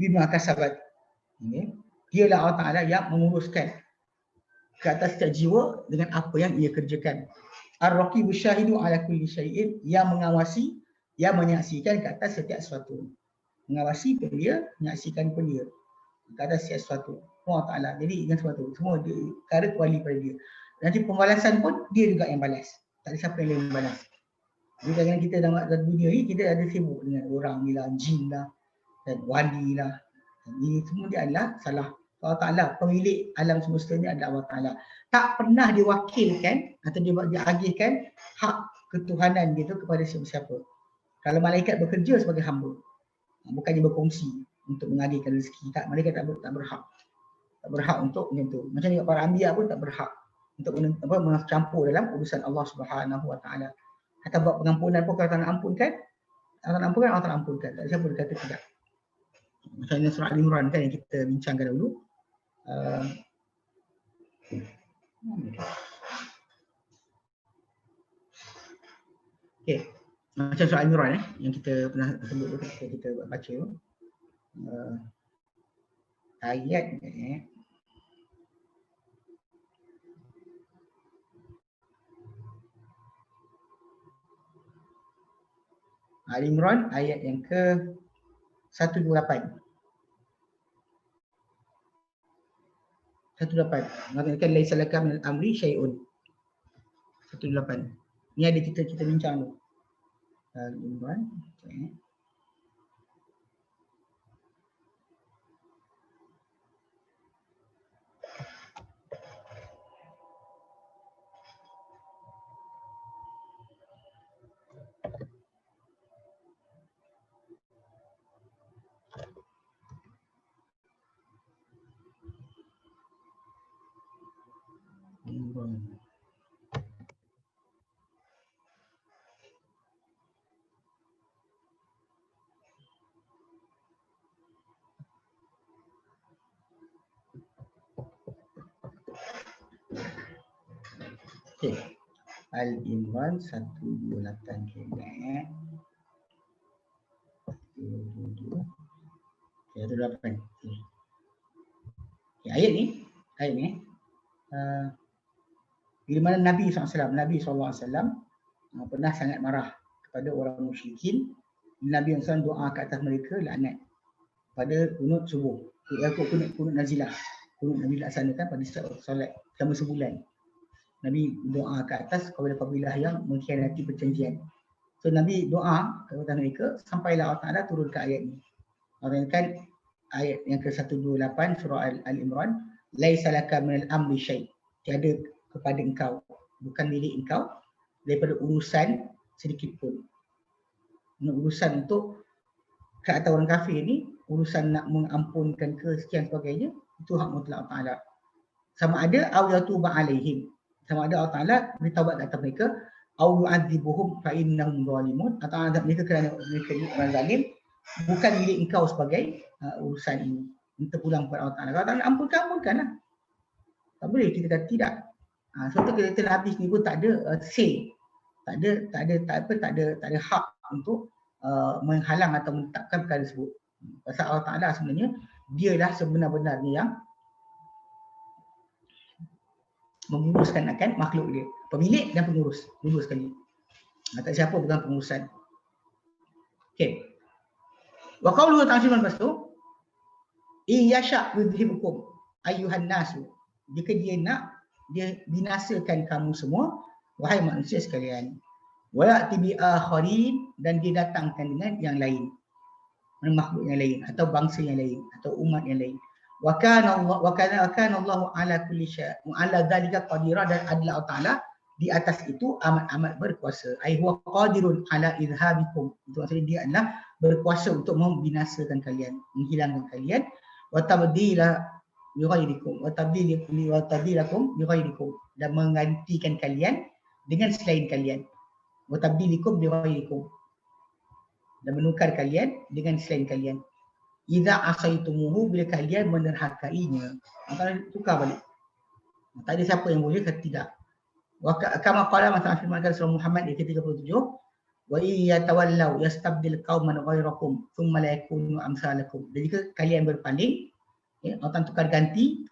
bima kasabat. Dialah Allah Ta'ala yang menguruskan ke atas setiap jiwa dengan apa yang ia kerjakan. Ar-Raqibu syahidu ala kulli syai'in, yang mengawasi, yang menyaksikan ke atas setiap sesuatu. Mengawasi pun dia, menyaksikan pun dia. Ke atas setiap sesuatu. Allah Ta'ala. Jadi dengan sesuatu, semua dia, perkara kuali pada dia. Nanti pembalasan pun dia juga yang balas. Tak ada siapa yang lain balas. Jadi kadang kita dalam dunia ni, kita ada sibuk dengan orang ni lah, jin lah, dan wali lah. Ini semua dia adalah salah. Allah Ta'ala, pemilik alam semesta ni adalah Allah Ta'ala. Tak pernah diwakilkan atau diagihkan hak ketuhanan gitu kepada siapa-siapa. Kalau malaikat bekerja sebagai hamba, bukannya berkongsi untuk mengagihkan rezeki. Tak, malaikat tak berhak. Tak berhak untuk macam tu. Macam juga para anbiya pun tak berhak untuk mencampur dalam urusan Allah Subhanahu Wa Ta'ala. Atau buat pengampunan pun kalau tak nak ampunkan, Allah tak ampunkan. Tak ada siapa berkata tidak. Macam surah Al-Imran kan yang kita bincangkan dahulu. Okay. Macam surah Al-Imran yang kita pernah sebut ketika kita baca ayat Al-Imran ayat yang ke 128. 128. Mengatakan laisa laka min al-amri syai'un. 128. Ni ada kita bincang tu. Al-Imran. Okay. Okay. Al-Imran 128 kena. 128. Okay, ayat ni bila mana Nabi SAW pernah sangat marah kepada orang musyrikin Nabi SAW doa ke atas mereka laknat pada kunut subuh. Kunut nazilah. Kunut Nabi laksanakan pada setiap solat selama sebulan. Nabi doa ke atas kepada kabilah yang mengkhianati perjanjian. So Nabi doa kepada mereka sampailah Allah Ta'ala turunkan ayat ni. Allah kan ayat yang ke-128 surah Al-Imran, laisa laka minal amri syai'. Tiada kepada engkau, bukan milik engkau daripada urusan sedikit pun. Urusan untuk ke atas orang kafir ni, urusan nak mengampunkan ke sekian sebagainya, itu hak mutlak Allah Ta'ala. Sama ada aw yatuba alaihim, sama ada Allah Ta'ala bertaubat ke atas mereka, aw yu'adzibuhum fa innahum zalimun, atau azab mereka kerana mereka ni orang zalim, bukan milik engkau sebagai urusan ini. Minta pulang kepada Allah Ta'ala. Kalau tak nak ampunkanlah. Tak boleh kita kata tidak. Sebab tu kita Nabi ni pun tak ada say, tak ada hak untuk menghalang atau menetapkan perkara tersebut. Pasal Allah Ta'ala sebenarnya dialah sebenar-benarnya yang menguruskan akan makhluk dia. Pemilik dan pengurus. Pengurus sekali. Tak siapa pegang pengurusan. Okey. Wa qawluhu ta'ala lepas tu, iyasha' yudhibukum ayyuhan nasu. Jika dia nak, dia binasakan kamu semua, wahai manusia sekalian. Wa ya'ti bi akharin, dan dia datangkan dengan yang lain. Makhluk yang lain atau bangsa yang lain atau umat yang lain. Wa kana Allahu ala kulli syai' wa ala dzalika qadira, dan adalah Allah Ta'ala di atas itu amat berkuasa. Ai huwa qadirun ala idhabikum. Itu maksudnya dia adalah berkuasa untuk membinasakan kalian, menghilangkan kalian. Wa tabdila bi ghairikum wa tabdilakum bi ghairikum, dan menggantikan kalian dengan selain kalian. Wa tabdilikum bi ghairikum, dan menukar kalian dengan selain kalian. Idza asaitumuhu, bila kalian menerhakainya, maka tukar balik. Tak ada siapa yang boleh kata tidak. Wa kama qala masa firmankan surah Muhammad ayat 37, wa iyatawallaw yastabdil qauman ghairakum thumma la yakunu amsalakum. Jadi jika kalian berpaling, Allah tukar ganti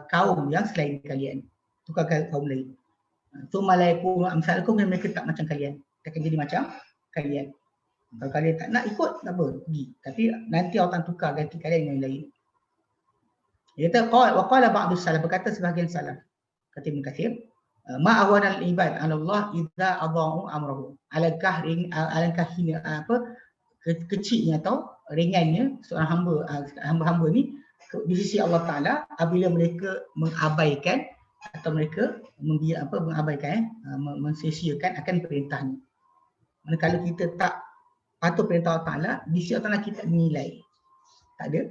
kaum yang selain kalian, tukar kaum lain. Thumma la yakunu amsalakum, mereka tak macam kalian, akan jadi macam kalian. Kalau kalian tak nak ikut, tak apa, pergi. Tapi nanti Allah tukar ganti kalian yang lain. Dia kata, wa qala ba'du salaf, berkata sebahagian salaf, kata Ibn Katsir, ma ahwana al-ibad 'ala Allah idza adha'u amrahu. Alangkah kecilnya atau ringannya seorang hamba ni di sisi Allah Ta'ala apabila mereka mengabaikan atau mereka mensia-siakan akan perintahnya. Manakala kita tak patuh perintah Allah Ta'ala, di sisi Allah Ta'ala kita nilai. Tak ada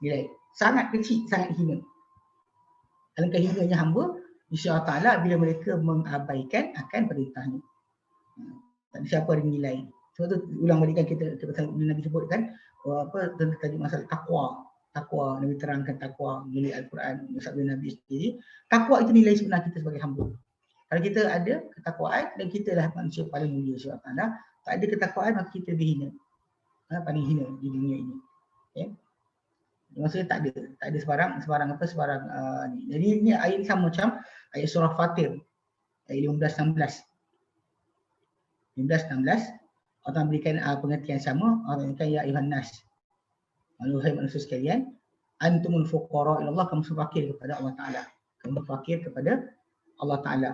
nilai. Sangat kecil, sangat hina. Alangkah hinanya hamba di sisi Allah Ta'ala bila mereka mengabaikan akan perintahnya. Tak ada siapa yang nilai. Sebab tu ulang balikan kita Nabi sebutkan tentang tajuk masalah takwa. Nabi terangkan takwa melalui Al-Quran, sabda Nabi sendiri. Takwa itu nilai sebenar kita sebagai hamba. Kalau kita ada ketakwaan, dan kita lah manusia paling mulia di sisi Allah Ta'ala, tak ada ketakwaan, maka kita lebih hina. Paling hina di dunia ini. Okay? Maksudnya tak ada sebarang ni. Jadi ini ayat sama macam ayat surah Fatir ayat 15-16. Allah berikan pengertian sama. Allah berikan ya ayuhan nas, wahai manusia sekalian, antumul fuqara ila Allah, kamu fakir kepada Allah Ta'ala. Kamu fakir kepada Allah Ta'ala.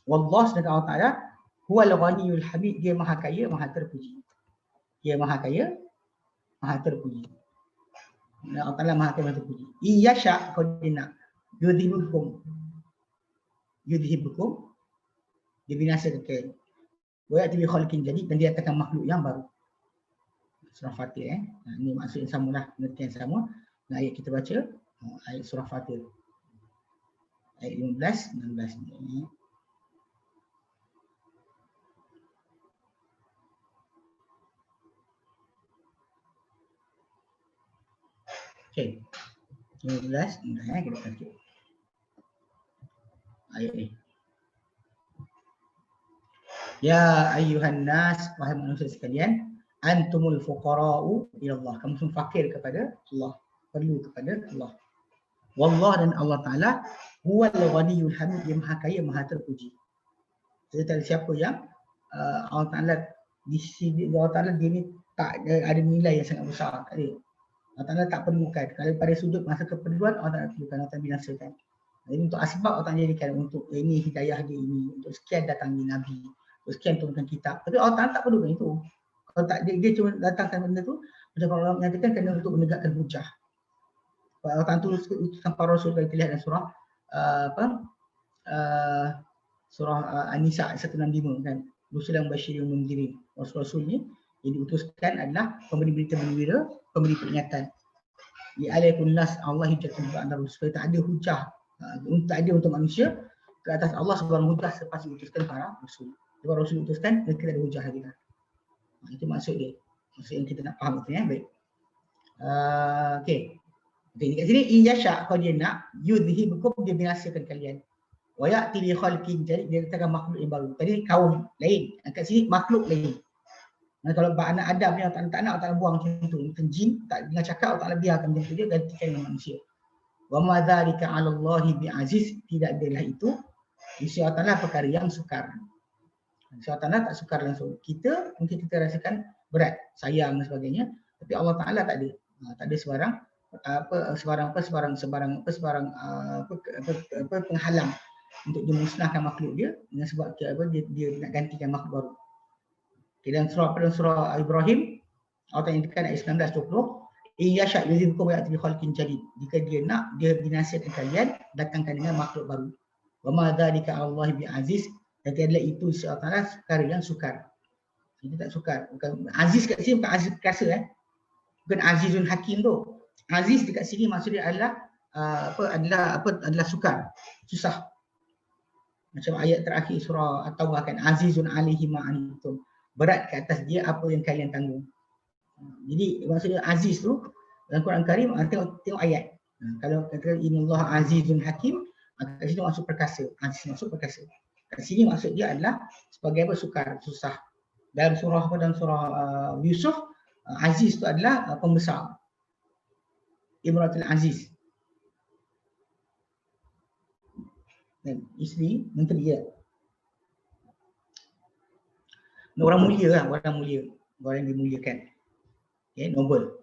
Wallah, sedangkan Allah Ta'ala huwal ghaniyul hamid, dia maha kaya, maha terpuji. Dia maha kaya, maha terpuji. Allah Ta'ala maha kaya, maha terpuji. Iyasha qadina yudhibukum, dia binasakan kalian. Wa ya'ti bi khalqin jadid, dan dia akan makhluk yang baru. Surah Fatir. Ini maksud yang samalah, pengertian sama dengan ayat kita baca, ayat surah Fatir. Ayat 15-16 ni. Okey. 15 kita baca. Ayat ni. Ya ayyuhan nas, wahai manusia sekalian, antumul fuqara'u ila Allah. Kamu semua fakir kepada Allah, perlu kepada Allah. Wallah, dan Allah Ta'ala huwal ghaniyul hamid, dia maha kaya, maha terpuji. Jadi tak ada siapa yang Allah Ta'ala di sisi Allah Ta'ala dia ni tak ada nilai yang sangat besar, tak ada. Allah Ta'ala tak perlukan. Kalau pada sudut masa keperluan, Allah Ta'ala perlukan, Allah Ta'ala binasakan. Jadi untuk asbab Allah Ta'ala jadikan untuk ini hidayah dia ini, untuk sekian datangi Nabi, untuk sekian turunkan kitab. Tapi Allah Ta'ala tak perlukan itu. Kalau tak, dia cuma datangkan benda tu, macam orang menyatakan kena untuk menegakkan hujah. Allah Ta'ala utusan para Rasul, kalau kita lihat dalam surah surah An-Nisa 165 kan. Rusul yang basyirin mundirin. Rasul-rasul ni yang diutuskan adalah pemberi berita gembira, pemberi peringatan. Li alaikun nas Allah hujjatun ba'da rusul. Supaya tak ada hujah, tak ada untuk manusia ke atas Allah sebarang hujah selepas diutuskan para rasul. Lepas rasul diutuskan, mereka ada hujah lagi dah. Itu maksud dia. Maksud yang kita nak faham itu ya. Baik. Okey. Jadi kat sini in yasha, kalau dia nak yudhibukum, dia binasakan kalian. Wa ya'ti li khalqin jadid, dia datangkan makhluk yang baru. Tadi kaum lain, kat sini makhluk lain. Kalau anak Adam yang tak nak Allah buang macam tu, macam jin tak dengar cakap, Allah biarkan macam tu, dia gantikan dengan manusia. Wa ma dzalika 'ala Allahi bi'aziz, tidak adalah itu sisi Allah Ta'ala perkara yang sukar. Sisi Allah Ta'ala tak sukar langsung. Kita mungkin kita rasakan berat, sayang dan sebagainya, tapi Allah Ta'ala tak ada. Tak ada sebarang penghalang untuk dia musnahkan makhluk dia dengan sebab dia nak gantikan makhluk baru. Okay, dalam surah Ibrahim Allah Ta'ala nyatakan ayat 19-20, in yasha yuzhibukum wa ya'ti bi khalqin jadid. Jika dia nak, dia binasakan kalian, datangkan dengan makhluk baru. Wa ma dzalika 'ala Allah bi aziz, dan tiadalah itu Allah Ta'ala perkara yang sukar. Itu tak sukar. Bukan aziz kat sini bukan aziz perkasa bukan azizun hakim tu. Aziz dekat sini maksudnya adalah adalah sukar, susah. Macam ayat terakhir surah At-Taubah kan, azizun alaihi ma antum. Berat ke atas dia apa yang kalian tanggung. Jadi maksudnya aziz tu dalam Quran Karim, tengok ayat. Kalau kata innallaha azizun hakim, kat sini maksud perkasa. Aziz maksud perkasa. Kat sini maksud dia adalah sebagai apa, sukar, susah. Dalam surah Yusuf, aziz tu adalah pembesar. Imratul Aziz. Dan isteri menteri dia. Orang mulia lah, orang yang dimuliakan. Okay, noble.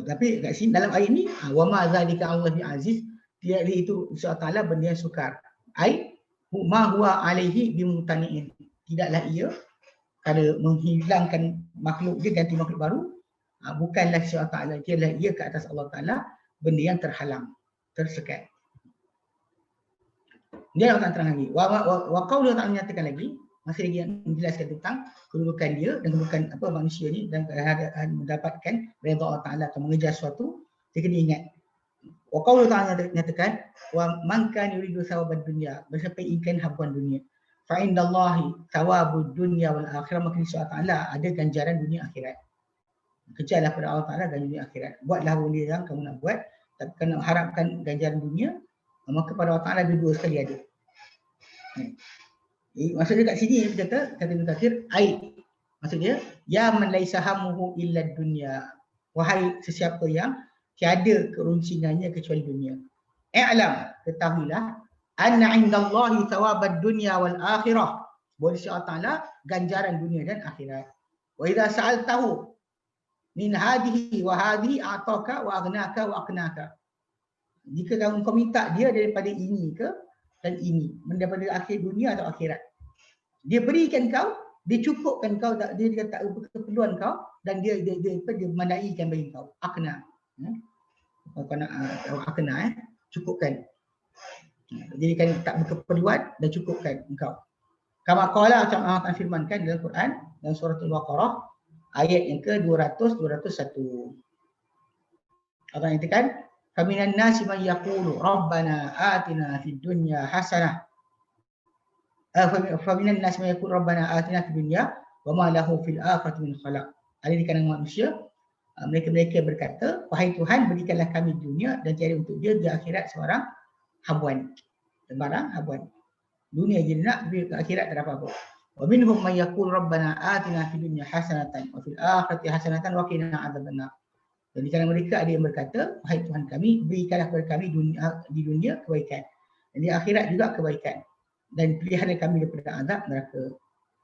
Tapi kat sini dalam ayat ni, wa ma zalika Allah bi aziz, dia itu Allah Taala benda yang sukar. Ai ma huwa alaihi bimutaniin. Tidaklah ia kada menghilangkan makhluk dia ganti makhluk baru. Bukanlah Allah Taala, ialah ia ke atas Allah Taala benda yang terhalang, tersekat. Dia Allah terang lagi. Wa qaulu Allah menyatakan lagi, masih lagi yang menjelaskan tentang kedudukan dia dan kedudukan manusia ni dan mendapatkan redha Allah Taala atau mengejar sesuatu. Dia kena ingat. Wa qaulu Allah menyatakan wa man kana yuridu thawabad dunya, bersiapa ingin habuan dunia. Fa indallahi thawabud dunya wal akhirah, maka insya Allah Taala ada ganjaran dunia akhirat. Kejarlah pada Allah Taala dan dunia akhirat. Buatlah benda yang kamu nak buat, tapi kena harapkan ganjaran dunia, maka pada Allah Taala dua sekali ada. Maksudnya kat sini dia kata Ibnu Katsir, maksudnya ya man laisa hamuhu illa dunya, wahai sesiapa yang tiada keruncingannya kecuali dunia. I'lam, ketahuilah, anna indallahi thawabad dunya wal akhirah, boleh si Allah Taala ganjaran dunia dan akhirat. Wa idza sa'altahu min hadhihi wa hadhihi ataka wa aghnaka wa aqnaka. Jika kau minta dia daripada ini ke dan ini, daripada akhir dunia atau akhirat, dia berikan kau, dia cukupkan kau, dia tak keperluan kau, dan dia mandaikan bagi kau. Aqna. Aqna, cukupkan. Jadi kan tak berkeperluan dan cukupkan engkau. Kama qala Allah firmankan dalam Quran dalam surah Al-Baqarah ayat yang ke-200-201. Allah nyatakan, "Faminan nasi man yaqulu rabbana atina fid dunya hasanah." Faminan nasi man yaqulu rabbana atina fid dunya wa ma lahu fil akhirati min khalaq. Ada di kalangan manusia mereka berkata, "Wahai Tuhan, berikanlah kami dunia dan tiada untuk dia di akhirat sebarang habuan." Sebarang habuan. Dunia je nak, tapi ke akhirat tak ada apa-apa. Wa minhum may yaqulu rabbana atina fid dunya hasanatan wa fil akhirati hasanatan wa qina adzabannar. Dan di kalangan mereka ada yang berkata, wahai Tuhan kami, berikanlah kepada kami di dunia kebaikan dan di akhirat juga kebaikan, dan pilihan kami daripada azab neraka.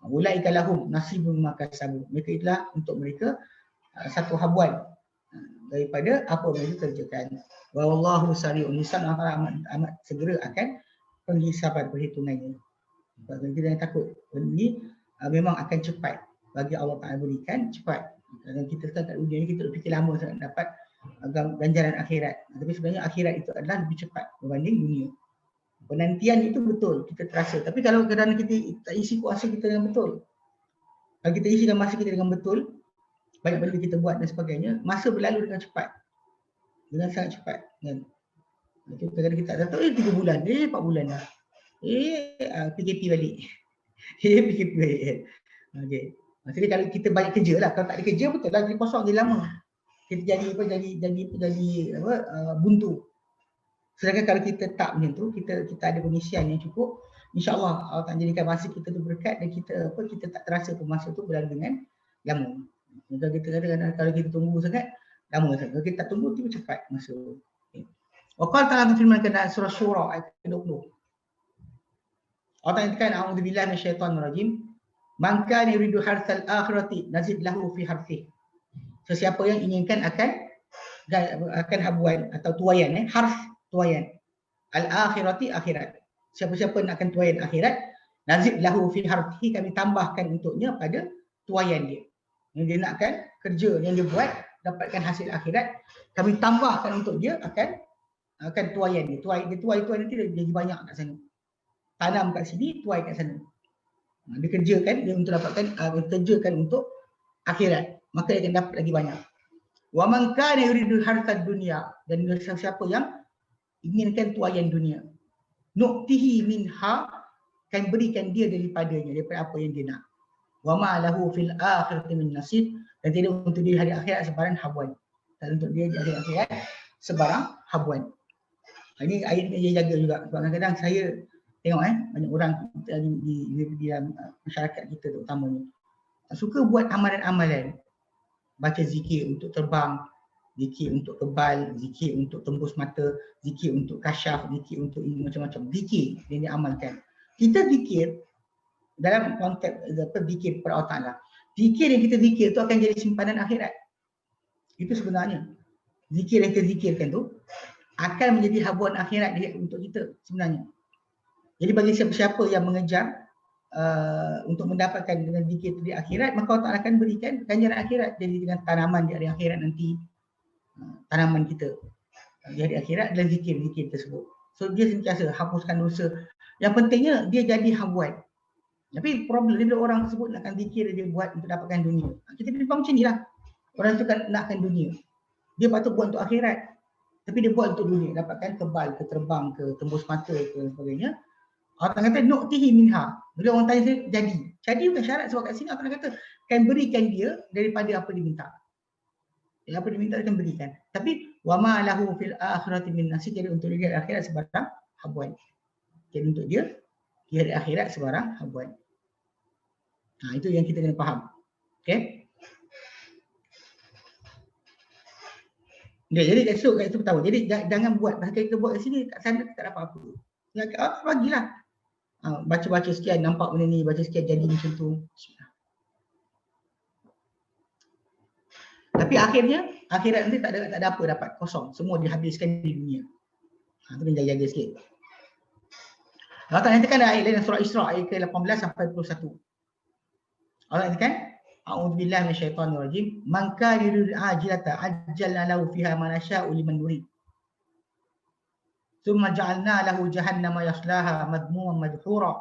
Ulaika lahum nasibun makasabu. Mereka itulah untuk mereka satu habuan daripada apa yang mereka kerjakan. Wallahu sari'ul hisab, amat segera akan penghisaban perhitungannya. Sebab kita jangan takut. Benda ni memang akan cepat. Bagi Allah Ta'ala berikan cepat. Dan kita sekarang kat dunia ni kita fikir lama sangat dapat ganjaran akhirat. Tapi sebenarnya akhirat itu adalah lebih cepat berbanding dunia. Penantian itu betul kita terasa. Tapi kalau kerana kita tak isi kuasa kita dengan betul, kalau kita isikan masa kita dengan betul, banyak benda kita buat dan sebagainya, masa berlalu dengan cepat, dengan sangat cepat kan. Itu kadang-kadang kita tak tahu 3 bulan, 4 bulan dah, PKP balik. PKP balik kan. Okay. Maksudnya kalau kita banyak kerja lah, kalau tak ada kerja betul lah jadi kosong, jadi lama. Kita jadi buntu. Sedangkan kalau kita tak macam tu, kita ada pengisian yang cukup, insya-Allah Allah akan jadikan masa kita tu berkat dan kita tak terasa pun masa tu berlalu dengan lama. Kalau kita kadang-kadang kalau kita tunggu sangat, lama sangat. Kalau kita tak tunggu tu cepat masa. Okay. Wa-qala ta'ala firmankan dalam surah Syura ayat 20. Allah Ta'ala katakan a'udzubillahi minasyaitonir rajim. Man kana yuridu hartsal akhirati nazid lahu fi harthih. Sesiapa yang inginkan akan habuan atau tuaian, harf tuaian. Al-akhirati akhirat. Siapa-siapa nak akan tuaian akhirat, nazid lahu fi harthih, kami tambahkan untuknya pada tuaian dia. Yang dia nakkan kerja yang dia buat dapatkan hasil akhirat, kami tambahkan untuk dia akan tuaian dia. Tuai nanti dia jadi banyak kat sana. Tanam kat sini, tuai kat sana. Dia kerjakan dia untuk dapatkan kerjakan untuk akhirat, maka dia akan dapat lagi banyak. Wa man kana yuridu hartad dunya, dan siapa yang inginkan tuaian dunia, nu'tihi minha, akan berikan dia daripadanya, daripada apa yang dia nak. Wa ma lahu fil akhirati min nasib, dan tidak untuk dia hari akhirat sebarang habuan. Dan untuk dia di hari akhirat sebarang habuan. Ini ayat ni dia jaga juga. Sebab kadang-kadang saya tengok banyak orang di dalam masyarakat kita terutamanya suka buat amalan-amalan, baca zikir untuk terbang, zikir untuk kebal, zikir untuk tembus mata, zikir untuk kasyaf, zikir untuk ini macam-macam zikir yang diamalkan. Kita zikir dalam konteks zikir kepada Allah Ta'ala, zikir yang kita zikir tu akan jadi simpanan akhirat. Itu sebenarnya zikir yang kita zikirkan tu akan menjadi habuan akhirat untuk kita sebenarnya. Jadi bagi siapa-siapa yang mengejar untuk mendapatkan dengan zikir di akhirat, maka Allah Ta'ala akan berikan ganjaran akhirat. Jadi dengan tanaman di hari akhirat nanti, tanaman kita di hari akhirat adalah zikir-zikir tersebut. So dia sentiasa hapuskan dosa. Yang pentingnya dia jadi habuan. Tapi problem dia bila orang tersebut nakkan zikir dia buat untuk dapatkan dunia. Kita bimbang macam ni lah. Orang tu kan nakkan dunia. Dia patut buat untuk akhirat, tapi dia buat untuk dunia, dapatkan kebal, ke terbang, ke tembus mata, ke sebagainya. Allah kata nu'tihi minha. Bila orang tanya saya, jadi bukan syarat. Sebab kat sini Allah kata akan berikan dia daripada apa dia minta. Apa dia minta akan berikan. Tapi wa ma lahu fil akhirati min nasib, jadi untuk dia di akhirat sebarang habuan. Jadi untuk dia di hari akhirat sebarang habuan. Itu yang kita kena faham. Okey. Jadi kat situ pertama. Jadi jangan buat, bahkan kita buat kat sini, kat sana tak dapat apa. Ya, bagilah. Baca-baca sekian nampak benda ni, baca sekian jadi macam tu. Tapi akhirnya akhirat nanti tak ada apa dapat, kosong. Semua dihabiskan di dunia. Itu kena jaga sikit. Allah Ta'ala nyatakan dalam ayat lain surah Isra ayat ke-18 sampai 21. Allah nyatakan a'udzubillahi minasyaitonir rajim. Man kana yuridu ajilata ajjalna lahu fiha ma nasha'u liman nurid. Tsumma ja'alna lahu jahannama yaslaha madmuman madhura.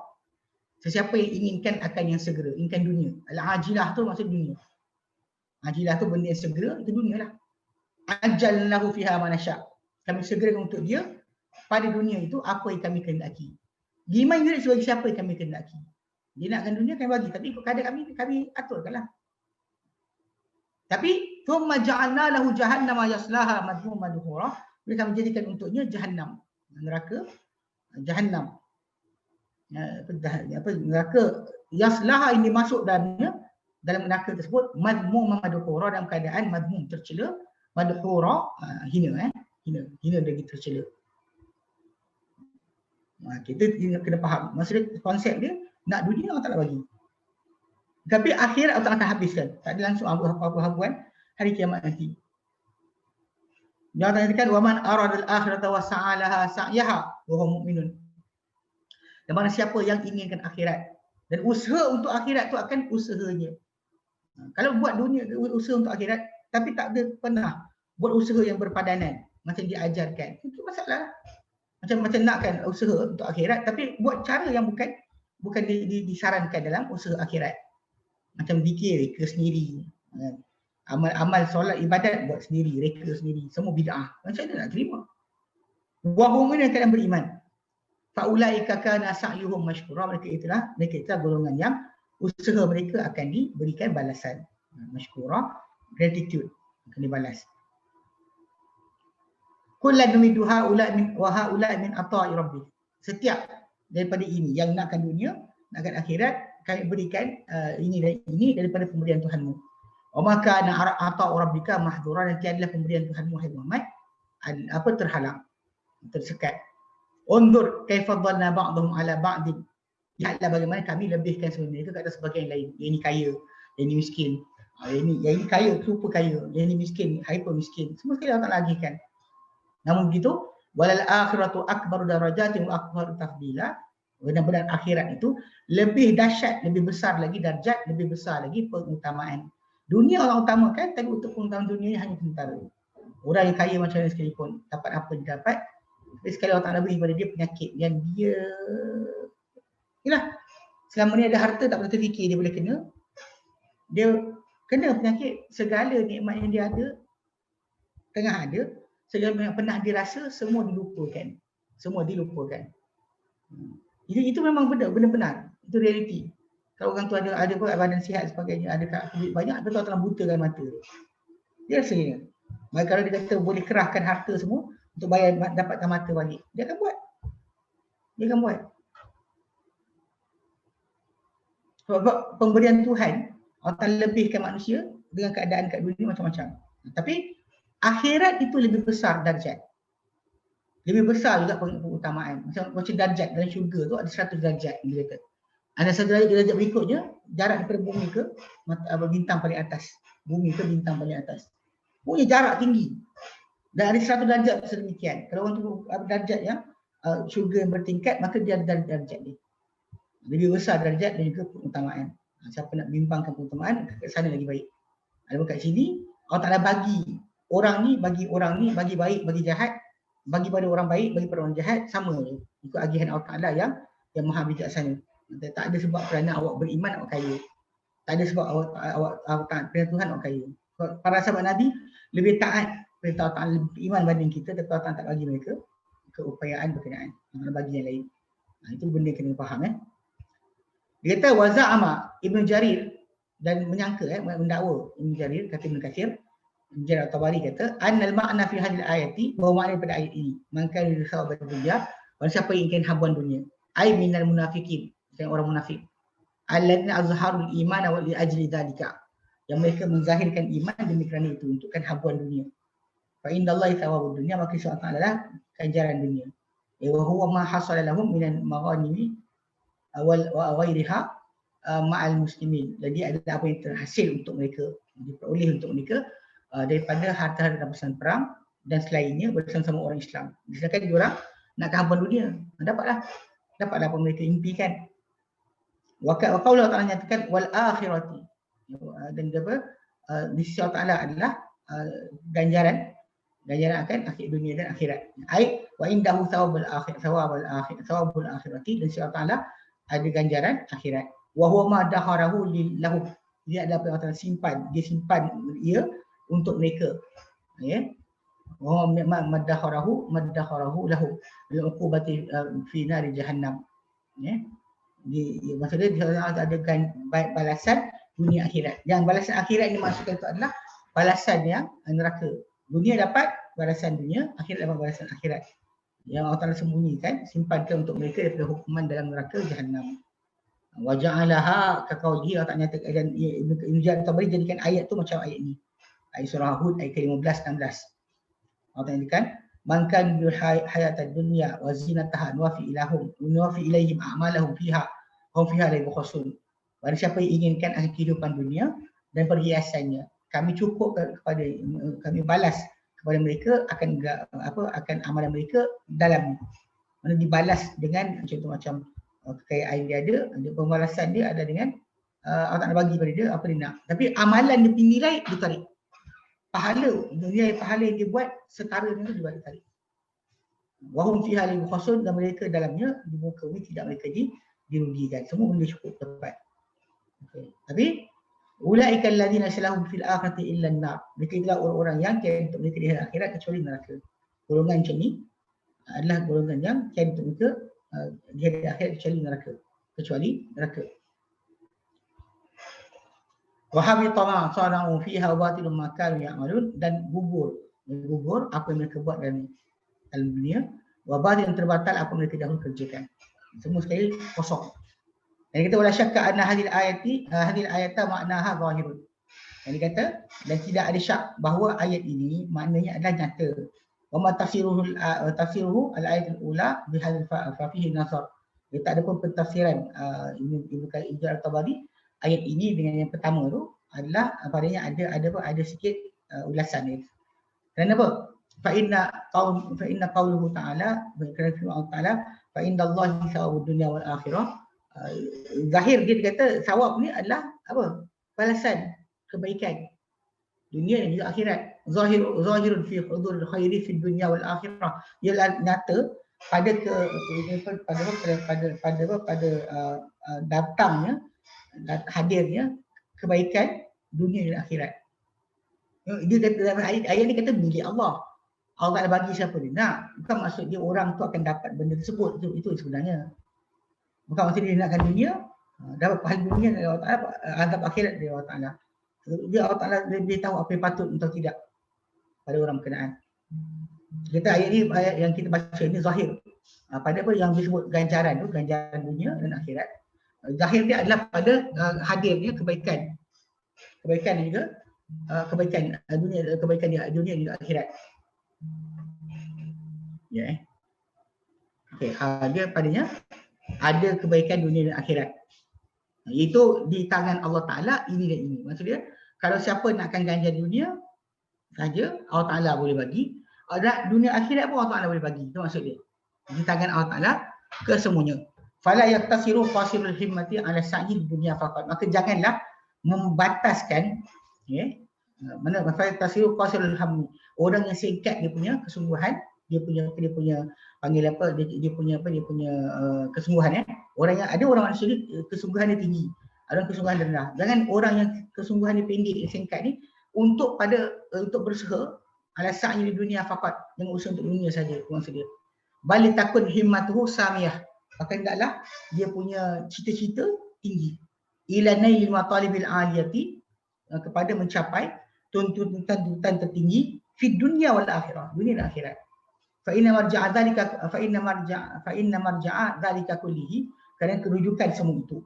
Sesiapa yang inginkan akan yang segera, inginkan dunia. Al-ajilah tu maksud dunia. Ajilah tu benda yang segera, itu dunia lah. Ajjalna lahu fiha ma nasha'. Kami segerakan untuk dia pada dunia itu apa yang kami kehendaki. Liman yurid, sebagai siapa yang kami kehendaki. Dia nakkan dunia kami bagi, tapi kepada kami aturkanlah. Tapi tsumma ja'alna lahu jahannama yaslaha madmuman madhura. Kami jadikan untuknya jahannam, neraka jahannam. Neraka yaslaha, ini masuk dalam neraka tersebut madmum madhura, dalam keadaan madmum tercela, madhura hina lagi tercela. Kita kena faham maksud konsep dia, nak dunia Allah tak bagi. Tapi akhirat Allah akan habiskan. Tak ada langsung habuan hari kiamat nanti. Dia katakan waman aradal akhirata wa sa'alaha sa'yaha wa huwa mu'minun. Dan mana siapa yang inginkan akhirat dan usaha untuk akhirat tu akan usahanya. Kalau buat dunia usaha untuk akhirat tapi tak ada pernah buat usaha yang berpadanan macam diajarkan, itu masalah. Macam nakkan usaha untuk akhirat tapi buat cara yang bukan disarankan dalam usaha akhirat. Macam zikir reka sendiri. Amal solat ibadat buat sendiri, reka sendiri, semua bid'ah. Macam mana nak terima? Wa hum min yang beriman. Fa ulaika kana sa'yuhum mashkura. Mereka itulah golongan yang usaha mereka akan diberikan balasan. Mashkura, gratitude akan dibalas. Kullan numidu haula min wa haula min ata'i rabbi. Setiap daripada ini yang nakkan dunia, nakkan akhirat, kami berikan ini dan ini daripada pemberian Tuhanmu. Wa maka ana ata'u rabbika mahdura, dan tiadalah pemberian Tuhanmu wahai Muhammad terhalang, tersekat. Undur kaifa dhanna ba'dhum ala ba'din. Lihatlah bagaimana kami lebihkan sebenarnya ke atas sebagian lain. Yang ini kaya, yang ini miskin. Yang ini kaya, super kaya. Yang ini miskin, hyper miskin. Semua sekali Allah tak lagikan. Namun begitu, walal akhiratu akbaru darajatin wa akbaru tafdila. Benar-benar akhirat itu lebih dahsyat, lebih besar lagi darjat, lebih besar lagi pengutamaan. Dunia orang utamakan, tapi untuk pengutamaan dunia hanya sementara. Orang yang kaya macam mana sekalipun, dapat apa dia dapat, tapi sekali Allah Ta'ala beri kepada dia penyakit yang dia, yalah, selama ni ada harta tak pernah terfikir dia boleh kena. Dia kena penyakit, segala nikmat yang dia ada, tengah ada, segala yang pernah dirasa, semua dilupakan. Semua dilupakan. Itu memang benar. Itu realiti. Kalau orang tu ada badan sihat sebagainya, ada duit banyak, tapi Allah Ta'ala butakan mata. Dia rasanya. Maka kalau dia kata boleh kerahkan harta semua untuk bayar dapatkan mata balik, dia akan buat. Sebab pemberian Tuhan, Allah Ta'ala lebihkan manusia dengan keadaan kat dunia macam-macam. Tapi akhirat itu lebih besar darjat. Lebih besar juga keutamaan. Macam darjat dalam syurga tu ada 100 darjat dia kata. Ada satu darjat berikutnya, jarak daripada bumi ke bintang paling atas. Bumi ke bintang paling atas. Punya jarak tinggi. Dan ada 100 darjat sedemikian. Kalau orang tu darjat yang syurga yang bertingkat, maka dia ada darjat dia. Lebih besar darjat dan juga keutamaan. Siapa nak bimbangkan keutamaan, ke sana lagi baik. Ada kat sini, Allah Ta'ala bagi orang ni, bagi baik, bagi jahat, bagi pada orang baik, bagi pada orang jahat, sama je. Ikut agihan Allah Ta'ala yang maha bijaksana. Tak ada sebab kerana awak beriman, awak kaya. Tak ada sebab awak taat perintah Tuhan, awak kaya. Para sahabat Nabi lebih taat perintah Allah Ta'ala, lebih beriman banding kita, tapi Allah Ta'ala tak bagi mereka keupayaan berkenaan. Allah bagi yang lain. Itu benda yang kena faham. Dia kata waza'ama Ibn Jarir, dan menyangka, mendakwa Ibn Jarir, kata Ibn Katsir, Ibn Jarir At-Tabari kata, annal ma'na fi hadil ayati, bahawa makna pada ayat ini, maka risau pada dunia, siapa yang ingin habuan dunia, ay minal munafikin, orang munafik, alladzina azharul iman wa li ajli dzalika, yang mereka menzahirkan iman demi kerana itu, untukkan habuan dunia. Fa indallahi thawabud dunya, maka Allah Ta'ala adalah ganjaran dunia. Wa huwa ma hasala lahum minal maghanimi wa ghairiha ma'al muslimin. Jadi ada apa yang terhasil untuk mereka, diperoleh untuk mereka daripada harta-harta rampasan perang dan selainnya bersama-sama orang Islam. Sedangkan dia orang nak kehabuan dunia, dapatlah apa mereka impikan. Wa qaulullah Ta'ala nyatakan wal akhirati, dan di sisi Allah Ta'ala adalah ganjaran akan akhir dunia dan akhirat. Ai wa indahu thawabul akhirati, dan sisi Allah Ta'ala ada ganjaran akhirat. Wa huwa ma daharahu lahu, dia adalah apa yang Allah simpan, dia simpan ia untuk mereka. Ya. Wa ma daharahu lahu lil uqubati fi nar jahannam. Ya. Maksudnya dia ada balasan dunia akhirat. Yang balasan akhirat ini maksudnya itu adalah balasan yang neraka. Dunia dapat balasan dunia, akhirat dapat balasan akhirat. Yang Allah Ta'ala sembunyikan, simpankan untuk mereka daripada hukuman dalam neraka jahannam. Wa ja'alaha kaqaulihi, Allah Ta'ala nyatakan, dan Ibn Jarir At-Tabari jadikan ayat tu macam ayat ni. Ayat surah Hud ayat ke-15-16. Allah Ta'ala nyatakan, man kan bil hayatad dunya wa zinataha nuwafi ilaihim a'malahum fiha hum fiha la yubkhasun Barang siapa yang inginkan akan kehidupan dunia dan perhiasannya, kami cukup kepada, kami balas kepada mereka akan amalan mereka dalam, mana dibalas dengan contoh macam kekayaan dia ada pembalasan dia ada dengan Allah Ta'ala bagi pada dia apa dia nak. Tapi amalan dia punya nilai ditarik. Nilai pahala yang dia buat setara dengan itu juga ditarik. Wahum fiha lil khasun, dan mereka dalamnya di muka bumi tidak mereka dirugikan. Semua benda cukup tepat. Okay. Tapi ulaika alladzina salahum fil akhirati illa an-nar. Mereka itulah orang-orang yang kian untuk mereka di akhirat kecuali neraka. Golongan macam ni adalah golongan yang kian untuk mereka di akhirat kecuali neraka. Wa habita ma sana'u fiha wa batilun ma kanu ya'malun, dan gugur apa yang mereka buat dalam dunia, wa batil yang terbatal apa mereka dahulu kerjakan. Semua sekali kosong. Dan kita wala syakka anna hadhil ayata ma'naha zahirun. Yang dikata dan tidak ada syak bahawa ayat ini maknanya adalah nyata. Wa ma tafsiruhu al-ayat al-ula bi hadzal fa fihi nasar. Dia tak ada pun pentafsiran Ibnu Al-Tabari ayat ini dengan yang pertama tu adalah padanya ada sikit ulasan dia. Kenapa? Fa inna qauluhu ta'ala, kerana firman Allah Ta'ala, fa indallahi thawabud dunya wal akhirah. Zahir dia kata sawab ni adalah apa? Balasan kebaikan dunia dan juga akhirat. Zahirun fi huduril khairi fi dunya wal akhirah. Ialah nyata pada datangnya hadirnya kebaikan dunia dan akhirat. Dia kata dalam ayat ni kata milik Allah. Allah Ta'ala bagi siapa dia nak. Bukan maksud dia orang tu akan dapat benda tersebut. Itu sebenarnya. Bukan maksud dia nakkan dunia, dapat pahala dunia dari Allah Ta'ala, azab akhirat dari Allah Ta'ala. Allah Ta'ala dia tahu apa yang patut atau tidak pada orang berkenaan. Kita ayat ni, ayat yang kita baca ni zahir. Pada apa yang disebut ganjaran tu, ganjaran dunia dan akhirat. Zahir dia adalah pada hadirnya kebaikan dan juga kebaikan dunia dan juga akhirat. Ya. Okey, dia padanya ada kebaikan dunia dan akhirat. Itu di tangan Allah Ta'ala ini dan ini. Maksudnya kalau siapa nakkan ganjar dunia saja Allah Ta'ala boleh bagi. Dunia akhirat pun Allah Ta'ala boleh bagi. Itu maksud dia. Di tangan Allah Ta'ala kesemuanya. Fala yaktasiru qasirul himmati ala sa'i dunia faqat. Maka janganlah membataskan mana fala yaktasiru qasirul hammi. Orang yang singkat dia punya kesungguhan, dia punya panggil apa, dia punya kesungguhan. Orang yang ada orang manusia ni kesungguhan dia tinggi, ada kesungguhan dia rendah. Jangan orang yang kesungguhan dia pendek, singkat ni untuk berusaha ala sa'i di dunia faqat, dengan usaha untuk dunia saja, itu maksud dia. Bal takun himmatuhu samiyah, maka hendaklah dia punya cita-cita tinggi. Ila nail matalibil aliyati, kepada mencapai tuntutan tertinggi fi dunia wal akhirah, dunia dan akhirat. Fa inna marja'a dzalika kullihi, kerana kerujukan semua itu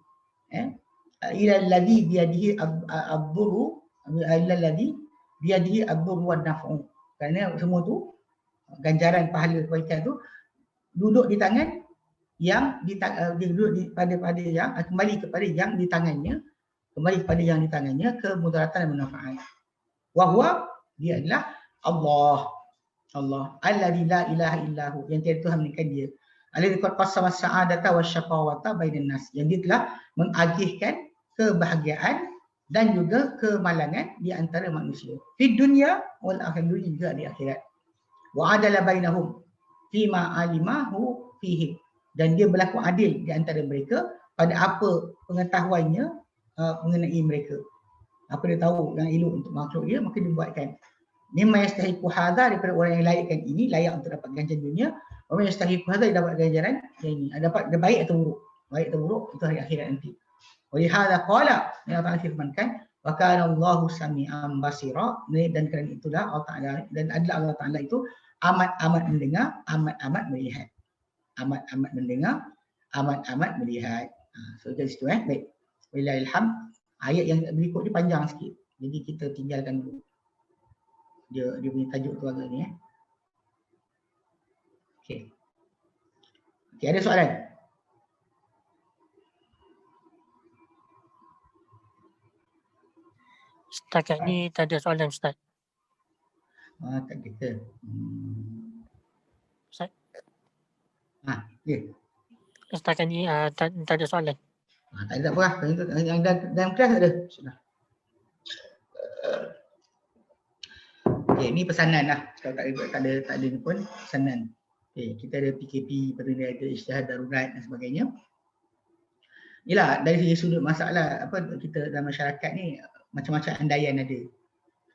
ila alladhi biyadihi ad-durru wan naf'u, kerana semua tu ganjaran pahala kebaikan tu duduk di tangan yang kembali kepada yang di tangannya kemudaratan dan manfaat. Wa huwa, dia adalah Allah alladzi la ilaha illahu, yang tiada Tuhan melainkan dia. Alladzi qad qassama as-sa'adata wasyaqawata bainan nas, yang dia telah mengagihkan kebahagiaan dan juga kemalangan di antara manusia. Di dunia wal akhirah, dunia juga di akhirat. Wa adala bainahum fima alimahu fihi, dan dia berlaku adil di antara mereka pada apa pengetahuannya mengenai mereka. Apa dia tahu yang elok untuk makhluk dia, maka dia buatkan. Mimma yastahiqu hadza, daripada orang yang layak untuk dapat ganjaran dunia. Wa man yastahiqu hadza, dapat ganjaran yang ini. Dapat baik atau buruk itu hari akhirat nanti. Wa li hadza qala, yang Allah firmankan, wa kana Allahu sami'an basira, dan kerana itulah Allah Ta'ala, dan adalah Allah Ta'ala itu amat mendengar, amat melihat. Amat mendengar, amat melihat. So dari situ baik. Wallahilham. Ayat yang berikut ni panjang sikit, jadi kita tinggalkan dulu. Dia punya tajuk tu agak ni. Okey, ada soalan? Setakat ni tak ada soalan Ustaz. Tak kita. Ustaz. Ya. Setakat ni tak ada soalan. Tak ada apa lah. Yang dalam kelas ada. Sudah. Okay, ni pesanan lah. Kalau tak ada ni pun pesanan. Okay, kita ada PKP, ada isytihad darurat dan sebagainya. Yelah, dari segi sudut masalah kita dalam masyarakat ni macam-macam andaian ada.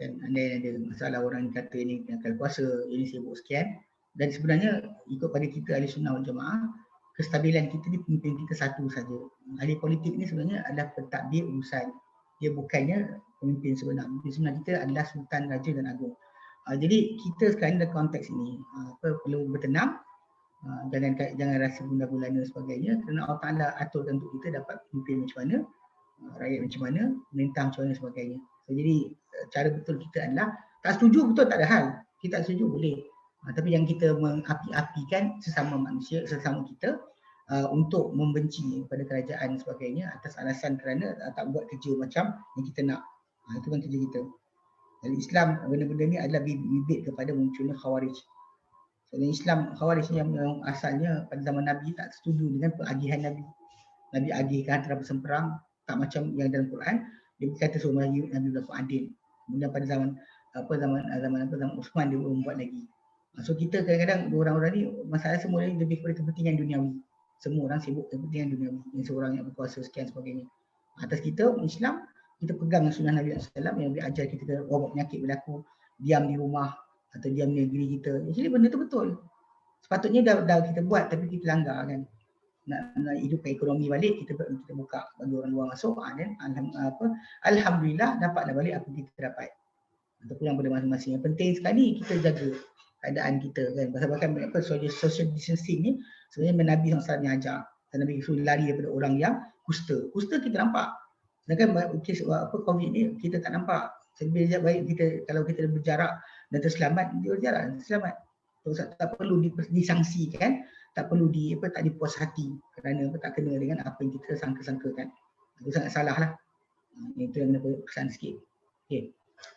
Kan, andaian ada masalah orang kata ni akan kuasa, ini sibuk sekian. Dan sebenarnya ikut pada kita ahli sunnah wal jamaah, kestabilan kita ni pemimpin kita satu saja. Ahli politik ni sebenarnya adalah pentadbir urusan. Dia bukannya pemimpin sebenar. Pemimpin sebenar kita adalah sultan, raja dan agung. Jadi kita sekarang dalam konteks ini perlu bertenang, jangan rasa gundah-gulana dan sebagainya, kerana Allah Ta'ala aturkan untuk kita dapat pemimpin macam mana, rakyat macam mana, pemerintah macam mana sebagainya. Jadi cara betul kita adalah tak setuju betul tak ada hal, kita tak setuju boleh, tapi yang kita mengapi-apikan sesama manusia, sesama kita untuk membenci pada kerajaan dan sebagainya atas alasan kerana tak buat kerja macam yang kita nak. Itu kan kerja kita. Jadi Islam, benda-benda ni adalah bibit kepada munculnya Khawarij. Dan Islam Khawarij ni yang asalnya pada zaman Nabi tak setuju dengan pengagihan Nabi. Nabi agihkan antara bersemperang, tak macam yang dalam Quran, dia berkata suruh Nabi berlaku adil. Kemudian pada zaman Uthman dia membuat lagi. So kita kadang-kadang orang-orang ni masalah semua ni lebih kepada kepentingan duniawi. Semua orang sibuk kepentingan duniawi. Yang seorang yang berkuasa sekian sebagainya. Atas kita Islam, kita pegang sunnah Nabi SAW yang diajar kita wabak penyakit berlaku, diam di rumah atau diam di negeri kita. Jadi benda tu betul. Sepatutnya dah kita buat tapi kita langgar kan. Nak hidupkan ekonomi balik, kita buka bagi orang luar masuk, dan alhamdulillah dapatlah balik apa kita dapat. Ataupun yang pada masing-masing. Yang penting sekali kita jaga keadaan kita kan. Pasal social distancing ni sebenarnya Nabi SAW yang ajar. Dan Nabi SAW lari daripada orang yang kusta. Kusta kita nampak. Sedangkan kes COVID ni kita tak nampak. Lebih baik kita kalau kita berjarak dan terselamat, dia berjarak dan terselamat. Tak perlu disangsikan, tak perlu tak dipuas hati kerana tak kena dengan apa yang kita sangka-sangkakan. Itu sangat salah lah. Itu yang kena pesan sikit. Okay.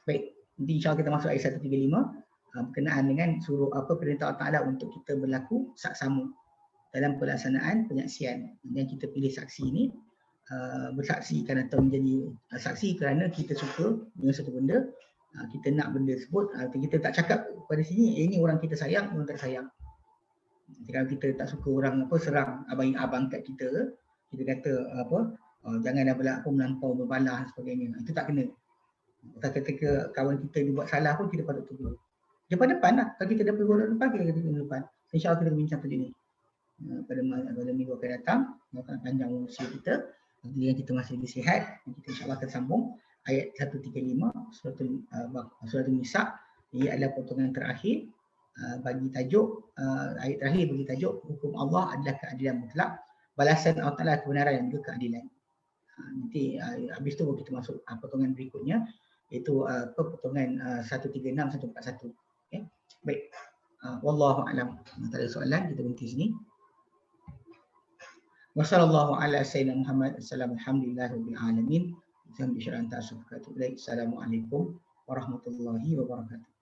Baik, nanti insyaAllah kita masuk ayat 135 berkenaan dengan suruh perintah Allah Ta'ala untuk kita berlaku saksama dalam pelaksanaan penyaksian. Yang kita pilih saksi ni bersaksikan atau menjadi saksi kerana kita suka dengan satu benda, kita nak benda tersebut, kita tak cakap pada sini ini orang kita sayang, orang tak sayang. Kalau kita tak suka orang serang abang kat kita kata janganlah melampau berbalah dan sebagainya, itu tak kena. Ketika kawan kita dia buat salah pun kita patut tegur depan lah. Kalau kita dapat orang depan, kita kata depan. InsyaAllah kita bincang tadi ni pada minggu akan datang, akan panjang usia kita. Yang kita masih lagi sihat, kita insyaAllah akan sambung ayat 135 surah Nisa. Ia adalah potongan terakhir bagi tajuk ayat terakhir bagi tajuk hukum Allah adalah keadilan mutlak, balasan Allah Ta'ala kebenaran dan juga keadilan. Nanti habis tu kita masuk potongan berikutnya, iaitu potongan 136 141. Okay? Baik, wallahu a'lam. Tak ada soalan, kita berhenti sini. Wassallallahu ala sayyidina Muhammad. Alhamdulillahirabbil alamin. Assalamualaikum warahmatullahi wabarakatuh.